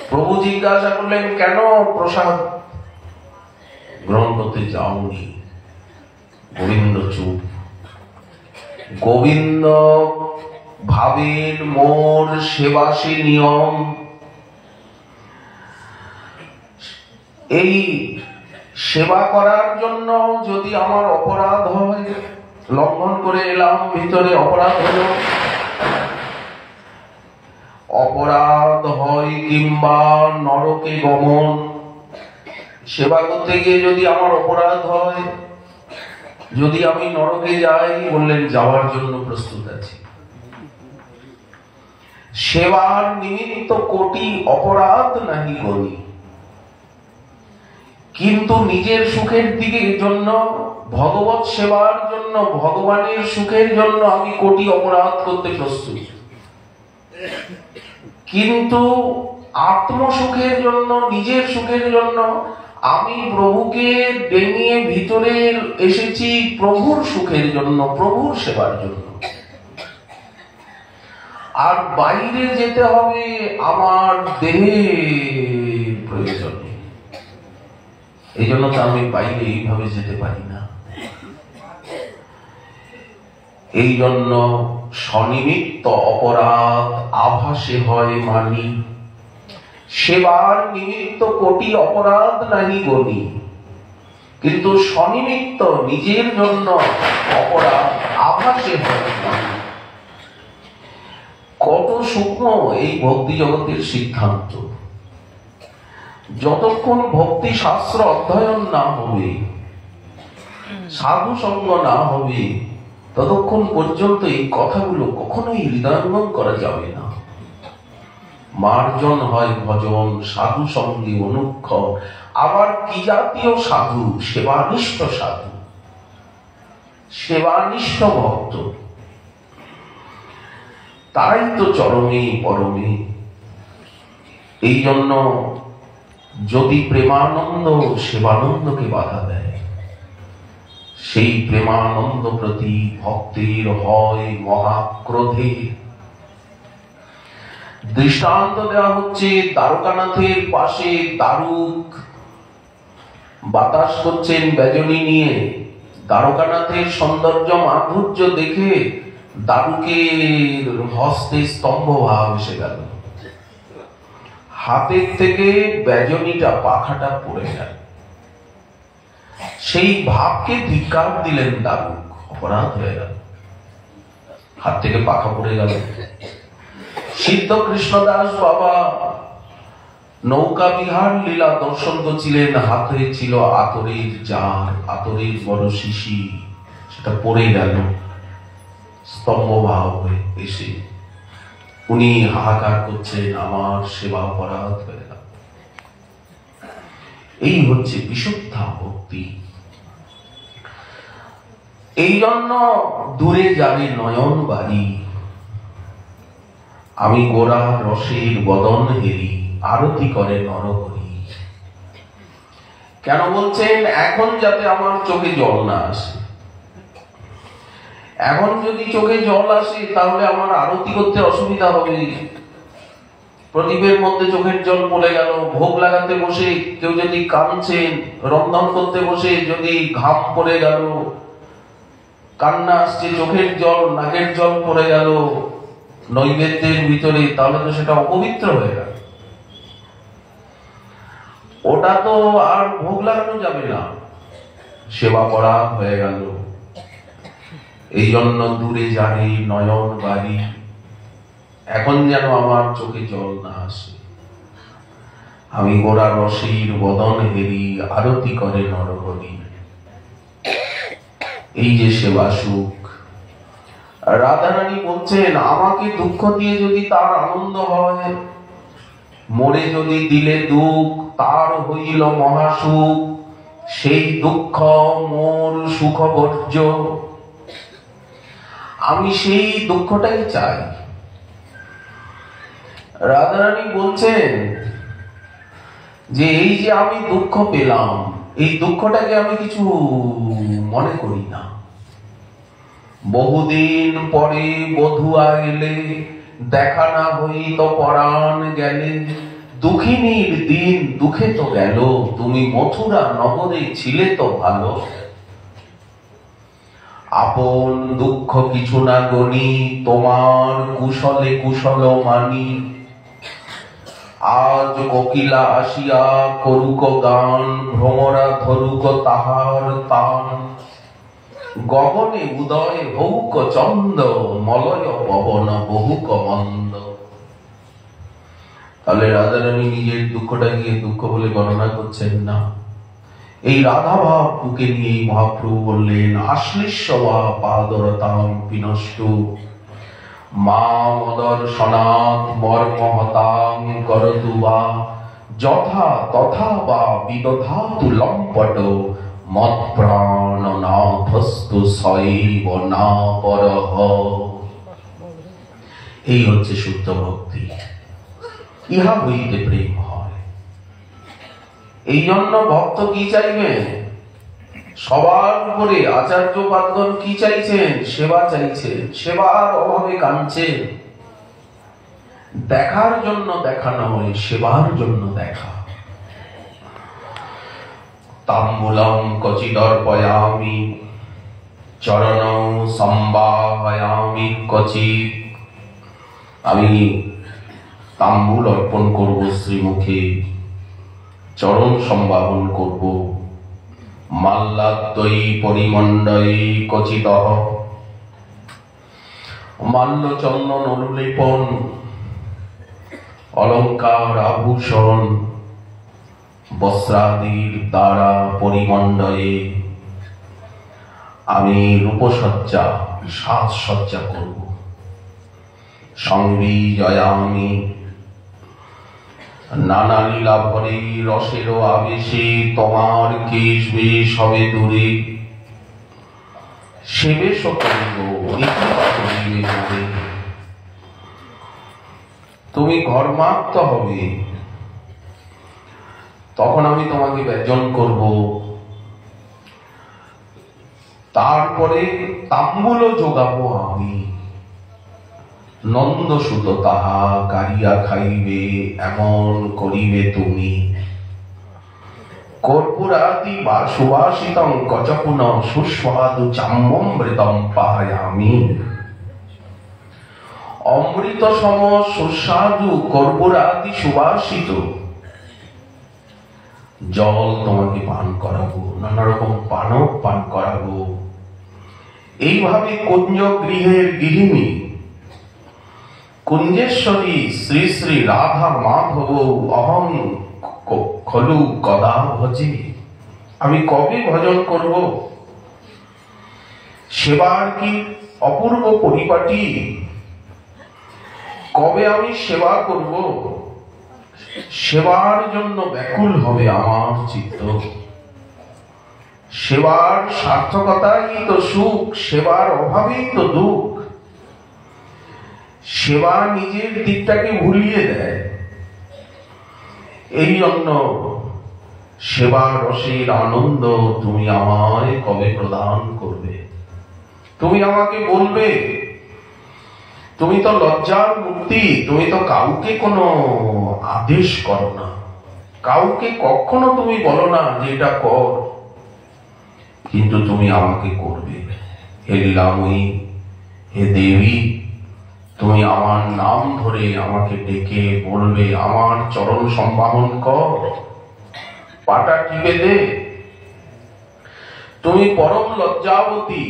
প্রভু জিজ্ঞাসা করলেন, কেন প্রসাদ গ্রহণ করতে যাওনি? গোবিন্দ চুপ। গোবিন্দ ভাবেন মোর সেবা সে নিয়ম, এই সেবা করার জন্য যদি আমার অপরাধ হয়, লঙ্ঘন করে এলাম, ভিতরে অপরাধ হলো, অপরাধ হয় কিংবা নরকে গমন, সেবা করতে গিয়ে যদি আমার অপরাধ হয়, যদি আমি নরকে যাই, বললেন যাওয়ার জন্য প্রস্তুত আছি। সেবার নিমিত্ত কোটি অপরাধ নাহি গণি, কিন্তু নিজের সুখের দিকে জন্য, ভগবত সেবার জন্য, ভগবানের সুখের জন্য আমি কোটি অপরাধ করতে প্রস্তুত। কিন্তু আত্মসুখের জন্য, নিজের সুখের জন্য আমি প্রভুকে ডেঙিয়ে ভিতরে এসেছি প্রভুর সুখের জন্য, প্রভুর সেবার জন্য। আর বাইরে যেতে হবে আমার দেহের প্রয়োজনে, এই জন্য তো আমি বাইরে এইভাবে যেতে পারি না। এই জন্য স্বনিমিত্ত অপরাধ আভাসে হয় মানি, সেবার নিমিত্ত কোটি অপরাধ নাহি গণি, কিন্তু স্বনিমিত্ত নিজের জন্য অপরাধ আভাসে হয় মানি। কত সূক্ষ্ম এই ভক্তি জগতের সিদ্ধান্ত! যতক্ষণ ভক্তি শাস্ত্র অধ্যয়ন না হবে, সাধু সঙ্গ না হবে, ততক্ষণ পর্যন্ত এই কথাগুলো কখনোই হৃদয়ঙ্গম করা যাবে না। মার্জন হয় ভজন, সাধু সঙ্গে অনুক্ষণ। আবার কি জাতীয় সাধু? সেবানিষ্ঠ সাধু, সেবানিষ্ঠ ভক্ত, তারাই তো চরমে পরমে। এই জন্য যদি প্রেমানন্দ সেবানন্দকে বাধা দেয়, সেই প্রেমানন্দ প্রতি ভক্তের হয় মহাক্রোধে। দৃষ্টান্ত দেওয়া হচ্ছে, দ্বারকানাথের পাশে দারুক বাতাস করছেন বেজনী নিয়ে। দ্বারকানাথের সৌন্দর্য মাধুর্য দেখে দারুকের হস্তে স্তম্ভ ভাব এসে গেল, হাতের থেকে বেজনীটা পাখাটা পড়ে গেল। সেই ভাবকে ধিক্কার দিলেন দারুক, অপরাধ হয়ে গেল, হাত থেকে পাখা পড়ে গেল। সিদ্ধ কৃষ্ণদাস বাবা নৌকা বিহার লীলা দর্শন করছিলেন, হাতে ছিল আতরের জার, আতরের বড় শিশি, সেটা পড়ে গেল স্তম্ভ ভাব হয়ে এসে। উনি হাহাকার করছেন, আমার সেবা অপরাধ হয়ে গেল। এই হচ্ছে বিশুদ্ধা ভক্তি। এই জন্য দূরে যাবে নয়ন বাড়ি, আমি গোরা রসের বদন হেরি, আরতি করে নরহরি। কেন বলছেন? এখন যাতে আমার চোখে জল না আসে। এখন যদি চোখে জল আসে তাহলে আমার আরতি করতে অসুবিধা হবে, প্রদীপের মধ্যে চোখের জল পড়ে গেল, ভোগ লাগাতে বসে কেউ যদি কাঁদছেন, রন্ধন করতে বসে যদি ঘাম পড়ে গেল, কান্না আসছে, চোখের জল নাকের জল পড়ে গেল নৈবেদ্যের ভিতরে, তাহলে তো সেটা অপবিত্র হয়ে গেল, ওটা তো আর ভোগ লাগানো যাবে না, সেবা করা হয়ে গেল। এই জন্য দূরে জানি নয়ন বাড়ি, এখন যেন আমার চোখে জল না আসে, আমি গোড়া রসির বদন হেরি, আরতি করে নরহরি। এই যে সেবা সুখ, রাধারানী বলছেন আমাকে দুঃখ দিয়ে যদি তার আনন্দ হয়, মরে যদি দিলে দুঃখ তার হইল মহাসুখ, সেই দুঃখ মোর সুখ বর্জ্য, আমি সেই দুঃখটাই চাই। রাধারানী বলছেন যে এই যে আমি দুঃখ পেলাম, এই দুঃখটাকে আমি কিছু মনে করি না। বহুদিন পরে বধুয়া এলে, দেখা না হইত পরাণ গেলে, দুঃখিনীর দিন দুঃখে তো গেল, তুমি মথুরা নগরে ছিলে তো ভালো। আপন দুঃখ কিছু না গনি, তোমার কুশলে কুশল মানি, আজ কোকিলা আসিয়া করুক গান, ভ্রমরা ধরুক তাহার তান, গগনে উদয় হৌক চন্দ, মলয় পবন বহুক মন্দ। তাহলে রাধারানী নিজের দুঃখটা গিয়ে দুঃখ বলে গণনা করছেন না, এই রাধা ভাব বুকে নিয়ে মহাপ্রভু বললেন আশ্লিষ্যবা পাদরতাম বিনষ্টু, মা মদর্শনাৎ মর্মহতাং করতু বা, যথা তথা বা বিদধাতু লম্পট, মৎ প্রাণনাথস্তু শৈব না পরহ। এই হচ্ছে শুদ্ধ ভক্তি, ইহা হইতে প্রেম হয়। এই জন্য ভক্ত কি চাইবেন? সবার উপরে আচার্য পাদগণ কি চাইছেন? সেবা চাইছেন, সেবার অভাবে কাঁদছেন। দেখার জন্য দেখা নয়, সেবার জন্য দেখা। তাম্বুলম কচিদর্পয়ামি, চরণ সম্বাহয়ামি কচিৎ। আমি তাম্বুল অর্পণ করব শ্রীমুখে, চরণ সম্বাহন করব, মাল্লাদ্বৈ পরিমণ্ডয়ে কচিতঃ, মাল্য চন্দন অনুলেপন, অলঙ্কার আভূষণ বস্ত্রাদির দ্বারা পরিমণ্ডয়ে আমি রূপসজ্জা সাজসজ্জা করব। সংবিজয়ামি, নানা লীলা ভরে রসের আবেশে তোমার কেশ বেশ হবে দূরে, সেবেশ করিব তুমি ঘর্মাক্ত হবে, তখন আমি তোমাকে ব্যজন করব। তারপরে তাম্বুল যোগাবো আমি, নন্দসুত তাহা কারিয়া খাইবে, এমন করিবে তুমি। কর্পূরাদি বা সুবাসিতং কচপুন সুস্বাদু চাম্মৃতম পাহায়ামি। অমৃত সম সুস্বাদু কর্পূরাদি সুবাসিত জল তোমাকে পান করাবো, নানা রকম পানক পান করাবো। এইভাবে কুঞ্জ গৃহের গৃহিণী কুঞ্জেশ্বরী শ্রী শ্রী রাধা মাধব অহং খলু কদা ভজি, আমি কবে ভজন করব? সেবার কি অপূর্ব পরিপাটি, কবে আমি সেবা করব? সেবার জন্য ব্যাকুল হবে আমার চিত্ত। সেবার সার্থকতাই তো সুখ, সেবার অভাবেই তো দুঃখ। সেবা নিজের দিকটাকে ভুলিয়ে দেয়। এই জন্য সেবা রসের আনন্দ তুমি আমায় কবে প্রদান করবে? তুমি আমাকে বলবে, তুমি তো লজ্জার মূর্তি, তুমি তো কাউকে কোনো আদেশ করো না, কাউকে কখনো তুমি বলো না যে এটা কর, কিন্তু তুমি আমাকে করবে। হে লীলাময়ী, হে দেবী, তুমি আমার নাম ধরে আমাকে ডেকে বলবে আমার চরণ সম্বাহন কর, পাটা টিপে দে। তুমি পরম লজ্জাবতী,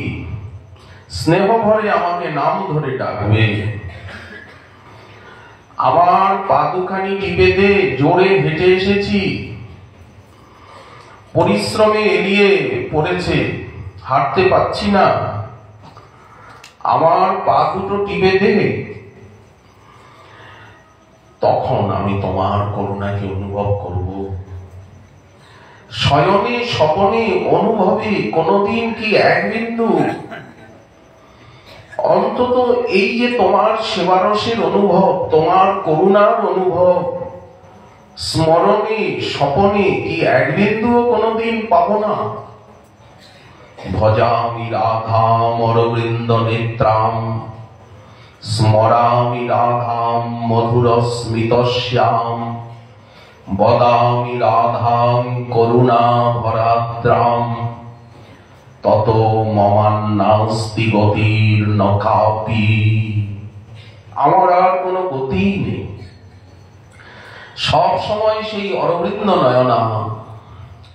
স্নেহ ভরে আমাকে নাম ধরে ডাকবে, আমার পা দুখানি টিপে দে, জোরে হেঁটে এসেছি, পরিশ্রমে এড়িয়ে পড়েছে, হাঁটতে পাচ্ছি না, আমার পা দুটো টিপে দে। তখন আমি তোমার করুণাকে অনুভব করব। শয়নে স্বপনে অনুভবে কোনদিন কি এক বিন্দু অন্তত এই যে তোমার সেবারসের অনুভব, তোমার করুণার অনুভব স্মরণে স্বপনে কি এক বিন্দুও কোনদিন পাবো না? ভজামি রাধাম অরবিন্দ নেত্রাম, স্মরামি রাধাম মধুর স্মিতস্যাম, বদামি রাধাম করুণা ভরাদ্রাম, তত মমান্নাস্তি গতির নকাপি। আমার আর কোনো গতি নেই, সব সময় সেই অরবিন্দ নয়না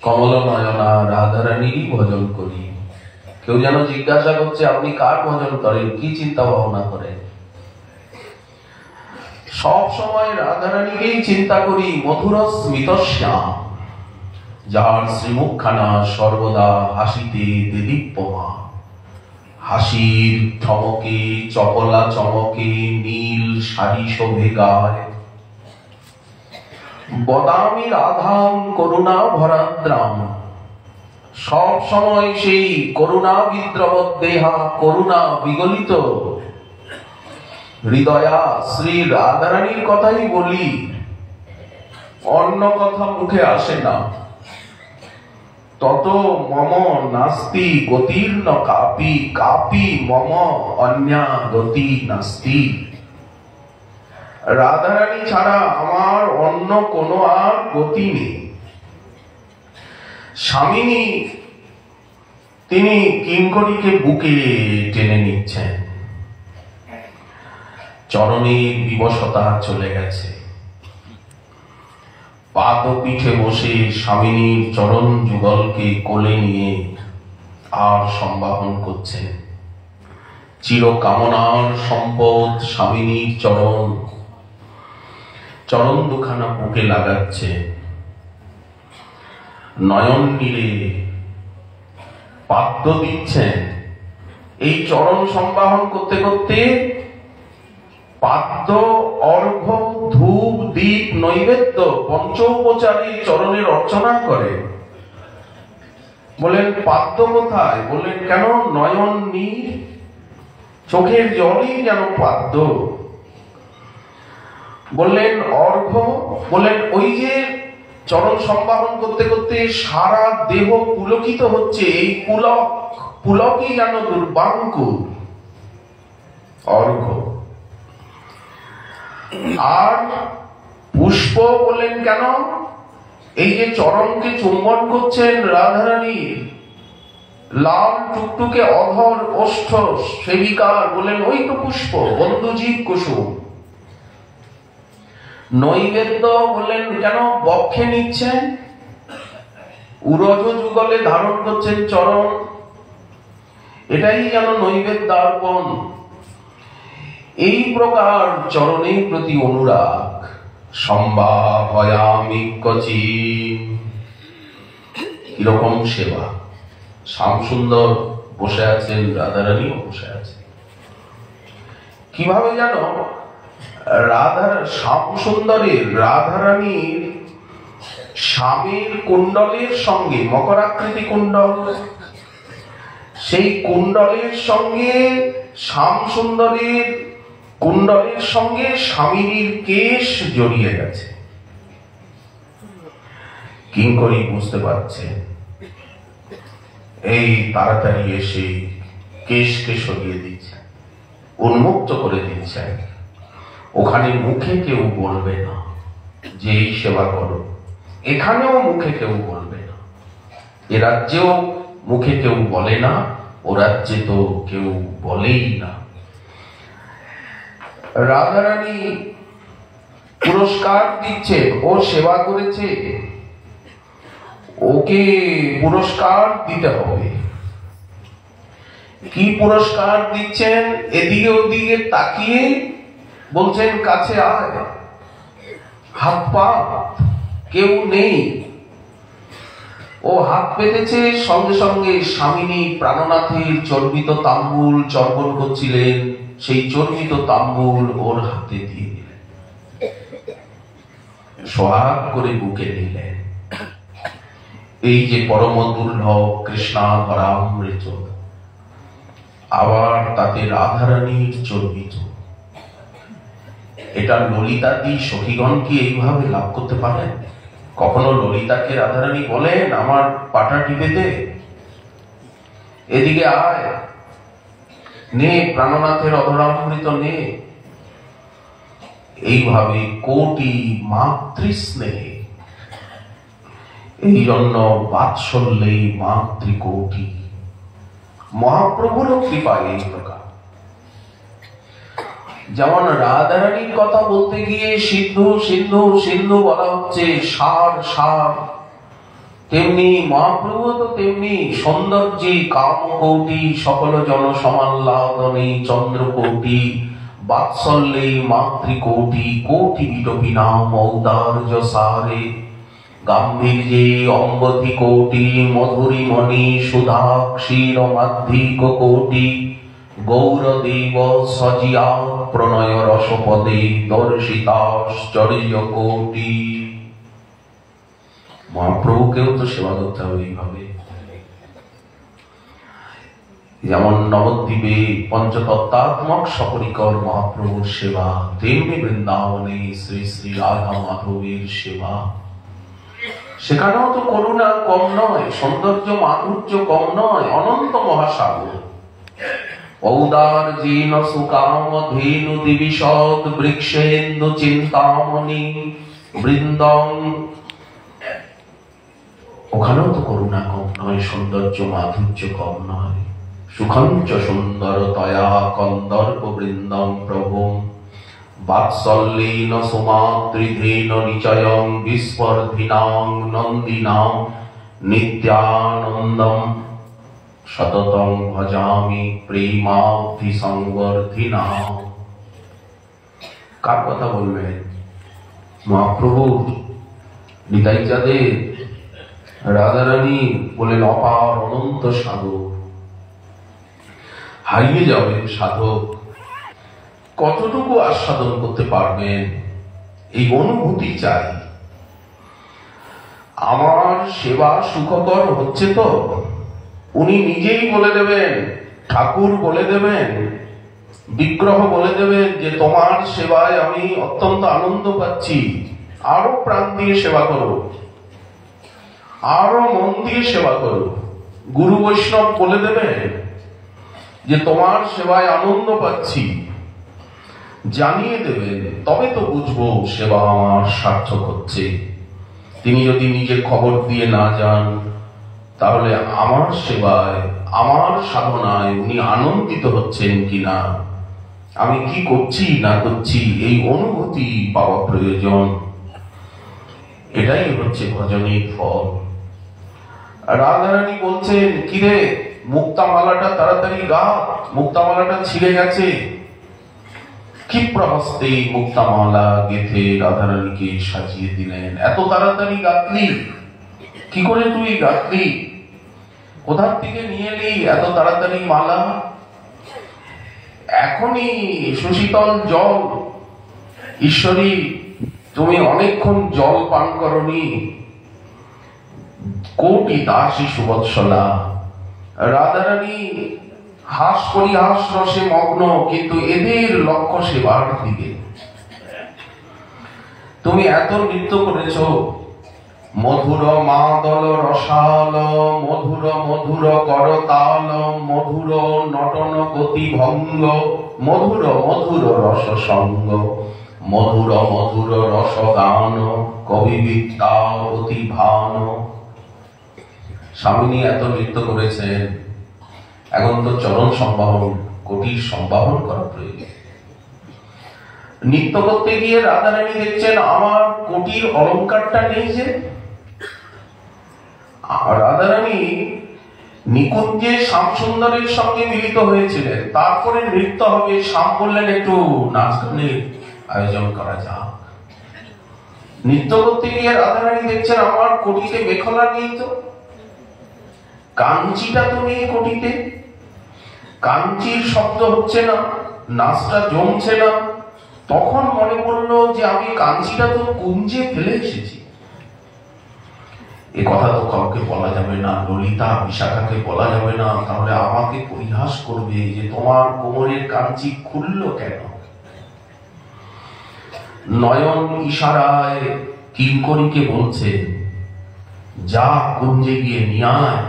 কমল নয়না রাধারানীরই ভজন করি। কেউ যেন জিজ্ঞাসা করছে আপনি কার ভজন করেন, কি চিন্তা ভাবনা করেন? সব সময় রাধারানীকেই চিন্তা করি। মধুর স্মিতশ্যাম, যার শ্রীমুখখানা সর্বদা হাসিতে দেদীপ্যমান, হাসির চমকে চপলা চমকে নীল শাড়ি শোভে গায়। বদামি রাধাম করুণা ভরাদ্রাম, সব সময় সেই করুণা বিদ্রবদেহা, করুণা বিগলিত হৃদয়া শ্রী রাধারানীর কথাই বলি, অন্য কথা মুখে আসে না। তত মম নাস্তি গতির্ন কাপি, কাপি মম অন্যা গতি নাস্তি। রাধারানী ছাড়া আমার অন্য কোনো আর গতি নেই। স্বামিনী তিনি কিঙ্করীকে বুকে টেনে নিচ্ছেন, চরণের বিবশতা চলে গেছে, পাদপীঠে বসে স্বামিনীর চরণ যুগলকে কোলে নিয়ে আর সম্বাহন করছেন। চিরকামনার সম্পদ স্বামিনীর চরণ, চরণ দুখানা বুকে লাগাচ্ছে, নয়ন নীরে পাদ্য দিচ্ছেন। এই চরণ সম্বাহন করতে করতে পাদ্য, অর্ঘ্য, ধূপ, দীপ, নৈবেদ্য পঞ্চোপচারী চরণের অর্চনা করে। বলেন পাদ্য কোথায়? বলেন কেন? নয়ন নীর, চোখের জলই যেন পাদ্য। বললেন অর্ঘ্য, বলেন ওই যে চরণ সম্বাহন করতে করতে সারা দেহ পুলকিত হচ্ছে, এই পুলক, পুলকই যেন দুর্বাঙ্কুর, অর্ঘ্য। আর পুষ্প বললেন কেন? এই যে চরণকে চুম্বন করছেন রাধারানী, লাল টুকটুকে অধর ওষ্ঠ সেবিকার, বলেন ওই তো পুষ্প, বন্ধুজীব কুসুম। নৈবেদ্য বললেন কেন? বক্ষে নিচ্ছেন, উরজ যুগলে ধারণ করছেন চরণ, এটাই যেন নৈবেদ্য অর্পণ। এই প্রকার চরণের প্রতি অনুরাগ। সম্ভাবয়ামি ক্বচিৎ, কিরকম সেবা! শ্যামসুন্দর বসে আছেন, রাধারানীও বসে আছেন। কিভাবে যেন শ্যামসুন্দরের রাধারানীর স্বামীর কুণ্ডলের সঙ্গে, মকরাকৃতি কুণ্ডল, সেই কুণ্ডলের সঙ্গে শ্যামসুন্দরের কুণ্ডলের সঙ্গে স্বামীর কেশ জড়িয়ে গেছে। কিঙ্করী বুঝতে পারছে, এই তাড়াতাড়ি এসে কেশকে সরিয়ে দিচ্ছেন, উন্মুক্ত করে দিচ্ছেন। ওখানে মুখে কেউ বলবে না যে এই সেবা করো, এখানেও মুখে কেউ বলবে না। এ রাজ্যেও মুখে কেউ বলে না, ও রাজ্যে তো কেউ বলেই না। রাধারানী পুরস্কার দিচ্ছে, ও সেবা করেছে, ওকে পুরস্কার দিতে হবে। কি পুরস্কার দিচ্ছেন? এদিকে ওদিকে তাকিয়ে বলছেন কাছে আয়, হাত পা, কেউ নেই। ও হাত পেতেছে, সঙ্গে সঙ্গে স্বামিনী প্রাণনাথের চর্বিত তাম্বুল চর্বণ করছিলেন, সেই চর্বিত তাম্বুল ওর হাতে দিয়ে দিলেন, সোহাগ করে বুকে নিলেন। এই যে পরম দুর্লভ কৃষ্ণাধরামৃত, আবার তাতে রাধারানীর চর্বিত। এটা ললিতাদি সখীগণ কি এইভাবে লাভ করতে পারেন? কখনো ললিতাকে রাধারানী বলেন আমার পাটা টিপে দে, এদিকে আয়, নে প্রাণনাথের অধরামৃত নে। এইভাবে কোটি মাতৃস্নেহে, এই জন্য বাৎসল্যে মাতৃকোটি। মহাপ্রভুর কৃপায় এই প্রকার। যেমন রাধারানীর কথা বলতে গিয়ে সিন্ধু সিন্ধু সিন্ধু বলা হচ্ছে, সার সার, তেমনি মহাপ্রভু তো তেমনি সৌন্দর্যে কামকৌটি, সকল জন সমাল্লাদনে চন্দ্রকৌটি, বাৎসল্যে মাতৃকৌটি, কোটি বিটপি নাম ঔদার্য সারে, গাম্ভীর্যে অম্বধি কোটি, মধুরী মণি সুধা ক্ষীর মাধ্যিক কোটি, গৌরদেব সজিয়া প্রণয় রসপদে দর্শিতাশ্চর্য কোটি। মহাপ্রভুকেও তো সেবা করতে হবে এইভাবে। যেমন নবদ্বীপে পঞ্চতত্ত্বাত্মক সপরিকর মহাপ্রভুর সেবা, তেমনি বৃন্দাবনে শ্রী শ্রী রাধা মাধবের সেবা। সেখানেও তো করুণা কম নয়, সৌন্দর্য মাধুর্য কম নয়, অনন্ত মহাসাগর। ঔদার্যেন সুকামধেনু দিবিশদ বৃক্ষেন্দু চিন্তামণি বৃন্দং, ওখানেও তো করুণা কম নয়, সৌন্দর্য মাধুর্য কম নয়। সুখঞ্চ সুন্দরতয়া কন্দর্প বৃন্দং প্রভু, বাৎসল্যেন সুমাতৃধেন নিচয়ং বিস্পর্ধিনাং নন্দিনাং নিত্যানন্দম সততং ভজামি প্রেমাব্ধি সংবর্ধিনাং। কার কথা বলবেন? মহাপ্রভু, নিতাই চাঁদের, রাধারানী বলেন অপার অনন্ত সাধক। হারিয়ে যাবেন সাধক, কতটুকু আস্বাদন করতে পারবেন এই অনুভূতি চাই। আমার সেবা সুখকর হচ্ছে তো, উনি নিজেই বলে দেবেন, ঠাকুর বলে দেবেন, বিগ্রহ বলে দেবেন যে তোমার সেবায় আমি অত্যন্ত আনন্দ পাচ্ছি, আরো প্রাণ দিয়ে সেবা করো, আরো মন দিয়ে সেবা করো। গুরু বৈষ্ণব বলে দেবেন যে তোমার সেবায় আনন্দ পাচ্ছি, জানিয়ে দেবেন, তবে তো বুঝবো সেবা আমার সার্থক হচ্ছে। তিনি যদি নিজে খবর দিয়ে না যান, তাহলে আমার সেবায়, আমার সাধনায় উনি আনন্দিত হচ্ছেন কিনা, আমি কি করছি না করছি, এই অনুভূতি পাওয়া প্রয়োজন। এটাই হচ্ছে ভজনের ফল। রাধারানী বলছেন, কিরে মুক্তামালাটা তাড়াতাড়ি গা, মুক্তামালাটা ছিঁড়ে গেছে। ক্ষিপ্রহস্তে মুক্তামালা গেথে রাধারানীকে সাজিয়ে দিলেন। এত তাড়াতাড়ি গাঁথলি, কি করে তুই গাঁথলি? কোথার থেকে নিয়ে এলি এত তাড়াতাড়ি মালা? এখনই সুশীতল জল, ঈশ্বরী তুমি অনেকক্ষণ জল পান করনি। কোটি দাসী সুবৎসলা, রাধারানী হাস পরিহাস রসে মগ্ন, কিন্তু এদের লক্ষ্য সেবার দিকে। তুমি এত নৃত্য করেছ, মধুর মাদল রসাল মধুর মধুর করতাল মধুর নটন গতি ভঙ্গ মধুর মধুর রস সঙ্গ মধুর মধুর রস গান কবি বিদ্যা অতি ভান। স্বামিনী এত নৃত্য করেছেন, এখন তো চরণ সম্বাহন কোটির সম্বাহন করা প্রয়োজন। নৃত্য করতে গিয়ে রাধারানী দেখছেন আমার কোটির অলঙ্কারটা নেই যে। রাধারানী নিকুঞ্জে শ্যামসুন্দরের সঙ্গে মিলিত হয়েছিলেন, তারপরে নৃত্য হবে। শ্যাম বললেন একটু নাচ গানের আয়োজন করা যাক। নৃত্য করতে গিয়ে রাধারানী দেখছেন আমার কোটিতে মেখলা নেই, তো কাঞ্চিটা তো নেই কোটিতে, কাঞ্চির শব্দ হচ্ছে না, নাচটা জমছে না। তখন মনে পড়লো যে আমি কাঞ্চিটা তো কুঞ্জে ফেলে এসেছি। এ কথা তো কাউকে বলা যাবে না, ললিতা বিশাখাকে বলা যাবে না, তাহলে আমাকে পরিহাস করবে যে তোমার কোমরের কাঞ্চি খুললো কেন। নয়ন ইশারায় কিঙ্করীকে বলছে যা কুঞ্জে গিয়ে নিয়ে আয়।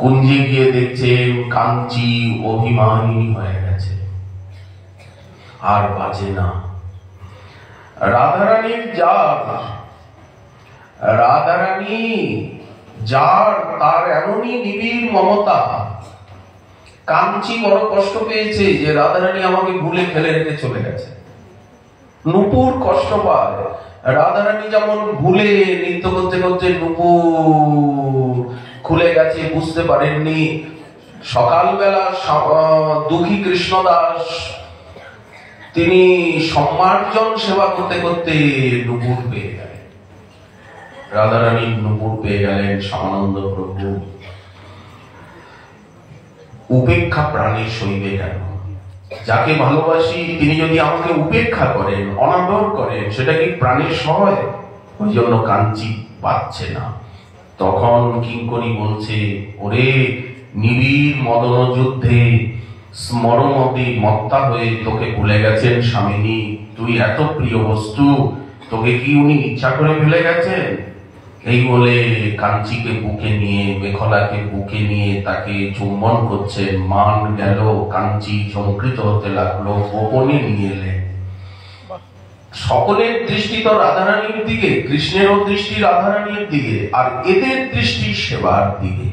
কুঞ্জে গিয়ে দেখছেন কাঞ্চি অভিমানী হয়ে গেছে, আর বাজে না। রাধারানীর রাধারানী যার তার এমনই নিবিড় মমতা। কাঞ্চি বড় কষ্ট পেয়েছে যে রাধারানী আমাকে ভুলে ফেলে রেখে চলে গেছে। নূপুর কষ্ট পায়, রাধারানী যেমন ভুলে নৃত্য করতে করতে নূপুর খুলে গেছে, বুঝতে পারেননি। সকালবেলা দুঃখী কৃষ্ণদাস তিনি সম্মার্জন সেবা করতে করতে নূপুর পেয়ে গেলেন, রাধারানী নূপুর পেয়ে গেলেন। শ্যামানন্দ প্রভু উপেক্ষা প্রাণীর সইবে কেন? যাকে ভালোবাসি তিনি যদি আমাকে উপেক্ষা করেন, অনাদর করেন, সেটা কি প্রাণীর সহায়? ওই জন্য কাঞ্চি পাচ্ছে না। তখন কিঙ্করী বলছে ওরে নিবিড় মদন যুদ্ধে স্মরণমতি মত্তা হয়ে তোকে ভুলে গেছেন স্বামিনী, তুই এত প্রিয় বস্তু, তোকে কি উনি ইচ্ছা করে ভুলে গেছেন? এই বলে কাঞ্চিকে বুকে নিয়ে, মেখলাকে বুকে নিয়ে তাকে চুম্বন করছেন। মান গেল, কাঞ্চি ঝঙ্কৃত হতে লাগলো, গোপনে নিয়ে এলেন। সকলের দৃষ্টি তো রাধারানীর দিকে, কৃষ্ণেরও দৃষ্টি রাধারানীর দিকে, আর এদের দৃষ্টি সেবার দিকে।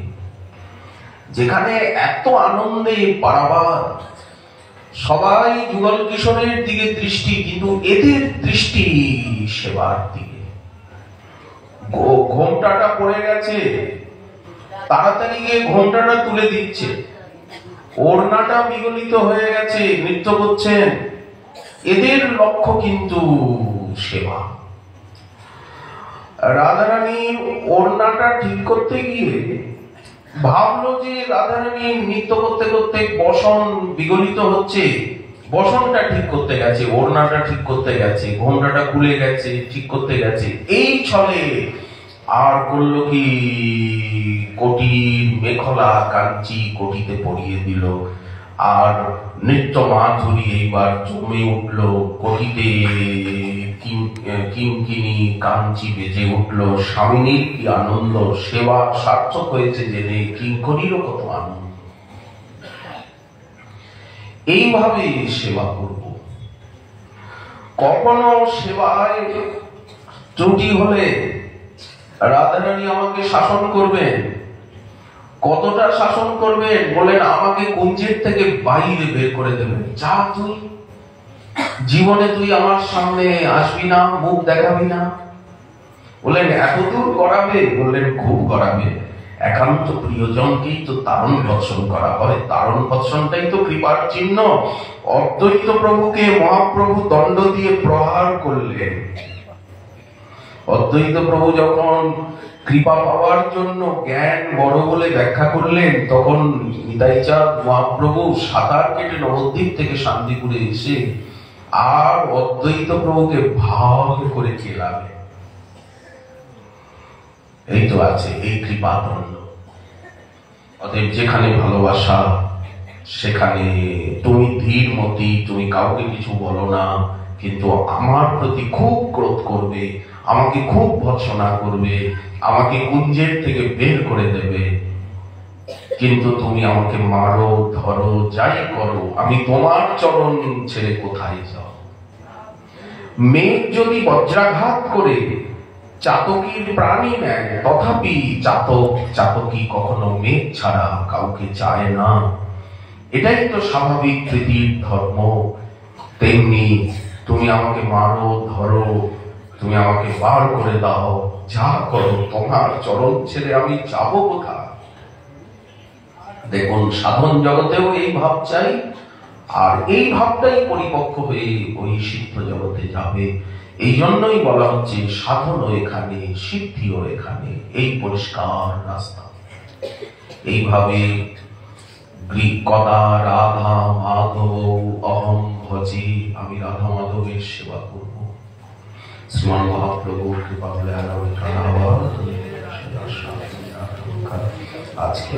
যেখানে এত আনন্দে পারাবার, সবাই যুগল কিশোরের দিকে দৃষ্টি, কিন্তু এদের দৃষ্টি সেবার দিকে। ঘোমটাটা পড়ে গেছে, তাড়াতাড়ি গিয়ে ঘোমটাটা তুলে দিচ্ছে। ওড়নাটা বিগলিত হয়ে গেছে, নৃত্য করছেন। এদের লক্ষ্য কিন্তু সেবা। রাধারানীর ওড়নাটা ঠিক করতে গিয়ে ভাবলো যে রাধারানী নৃত্য করতে করতে বসন বিগলিত হচ্ছে, বসনটা ঠিক করতে গেছে, ওড়নাটা ঠিক করতে গেছে, ঘোমটাটা খুলে গেছে, ঠিক করতে গেছে। এই ছলে আর করলো কি, কোটির মেখলা কাঞ্চি কোটিতে পরিয়ে দিল। আর নৃত্য মাধুরী এইবার জমে উঠলো, কোটিতে কিঙ্কিনি কাঞ্চি বেজে উঠলো। স্বামিনীর কি আনন্দ, সেবা সার্থক হয়েছে জেনে কিঙ্করীরও কত আনন্দ। এইভাবে সেবা করব। কখনো সেবায় ত্রুটি হলে রাধারানী আমাকে শাসন করবেন। কতটা শাসন করবেন বলেন, আমাকে কুঞ্জের থেকে বাইরে বের করে দেবেন। যা তুই জীবনে তুই আমার সামনে আসবি না, মুখ দেখাবি না। বললেন এতদূর করাবে? বললেন খুব করাবে। একান্ত প্রিয়জনকেই তো তারণ বৎসন করা হয়, তারণ বৎসনটাই তো কৃপার চিহ্ন। অদ্বৈত প্রভুকে মহাপ্রভু দণ্ড দিয়ে প্রহার করলেন। অদ্বৈত প্রভু যখন কৃপা পাওয়ার জন্য জ্ঞান বড় বলে ব্যাখ্যা করলেন, তখন নিতাইচাঁদ মহাপ্রভু সাঁতার কেটে নবদ্বীপ থেকে শান্তিপুরে এসে আর অদ্বৈত প্রভুকে ভাগ করে খেলাবে। এই তো আছে এই কৃপা দণ্ড। অতএব যেখানে ভালোবাসা সেখানে তুমি ধীরমতি, তুমি কাউকে কিছু বলো না, কিন্তু আমার প্রতি খুব ক্রোধ করবে, আমাকে খুব ভৎসনা করবে, আমাকে কুঞ্জের থেকে বের করে দেবে, কিন্তু তুমি আমাকে মারো, ধরো, যাই করো, আমি তোমার চরণ ছেড়ে কোথায় যাও? মেঘ যদি বজ্রাঘাত করে চাতকীর প্রাণী নেয়, তথাপি চাতকী কখনো মেঘ ছাড়া কাউকে চায় না। এটাই তো স্বাভাবিক প্রীতির ধর্ম। তেমনি তুমি আমাকে মারো, ধরো, তুমি আমাকে বার করে দাও, যা করো, তোমার চরণ ছেড়ে আমি যাব কোথায়? দেখুন, সাধন জগতেও এই ভাব চাই, আর এই ভাবটাই পরিপক্ক হয়ে ওই সিদ্ধ জগতে যাবে। এই জন্যই বলা হচ্ছে সাধনও এখানে, সিদ্ধিও এখানে, এই পরিষ্কার রাস্তা। এইভাবে কদা রাধা মাধব অহম ভজি, আমি রাধা মাধবের সেবা করব। শ্রীমান মহাপ্রভুর কৃপা বলে আজকে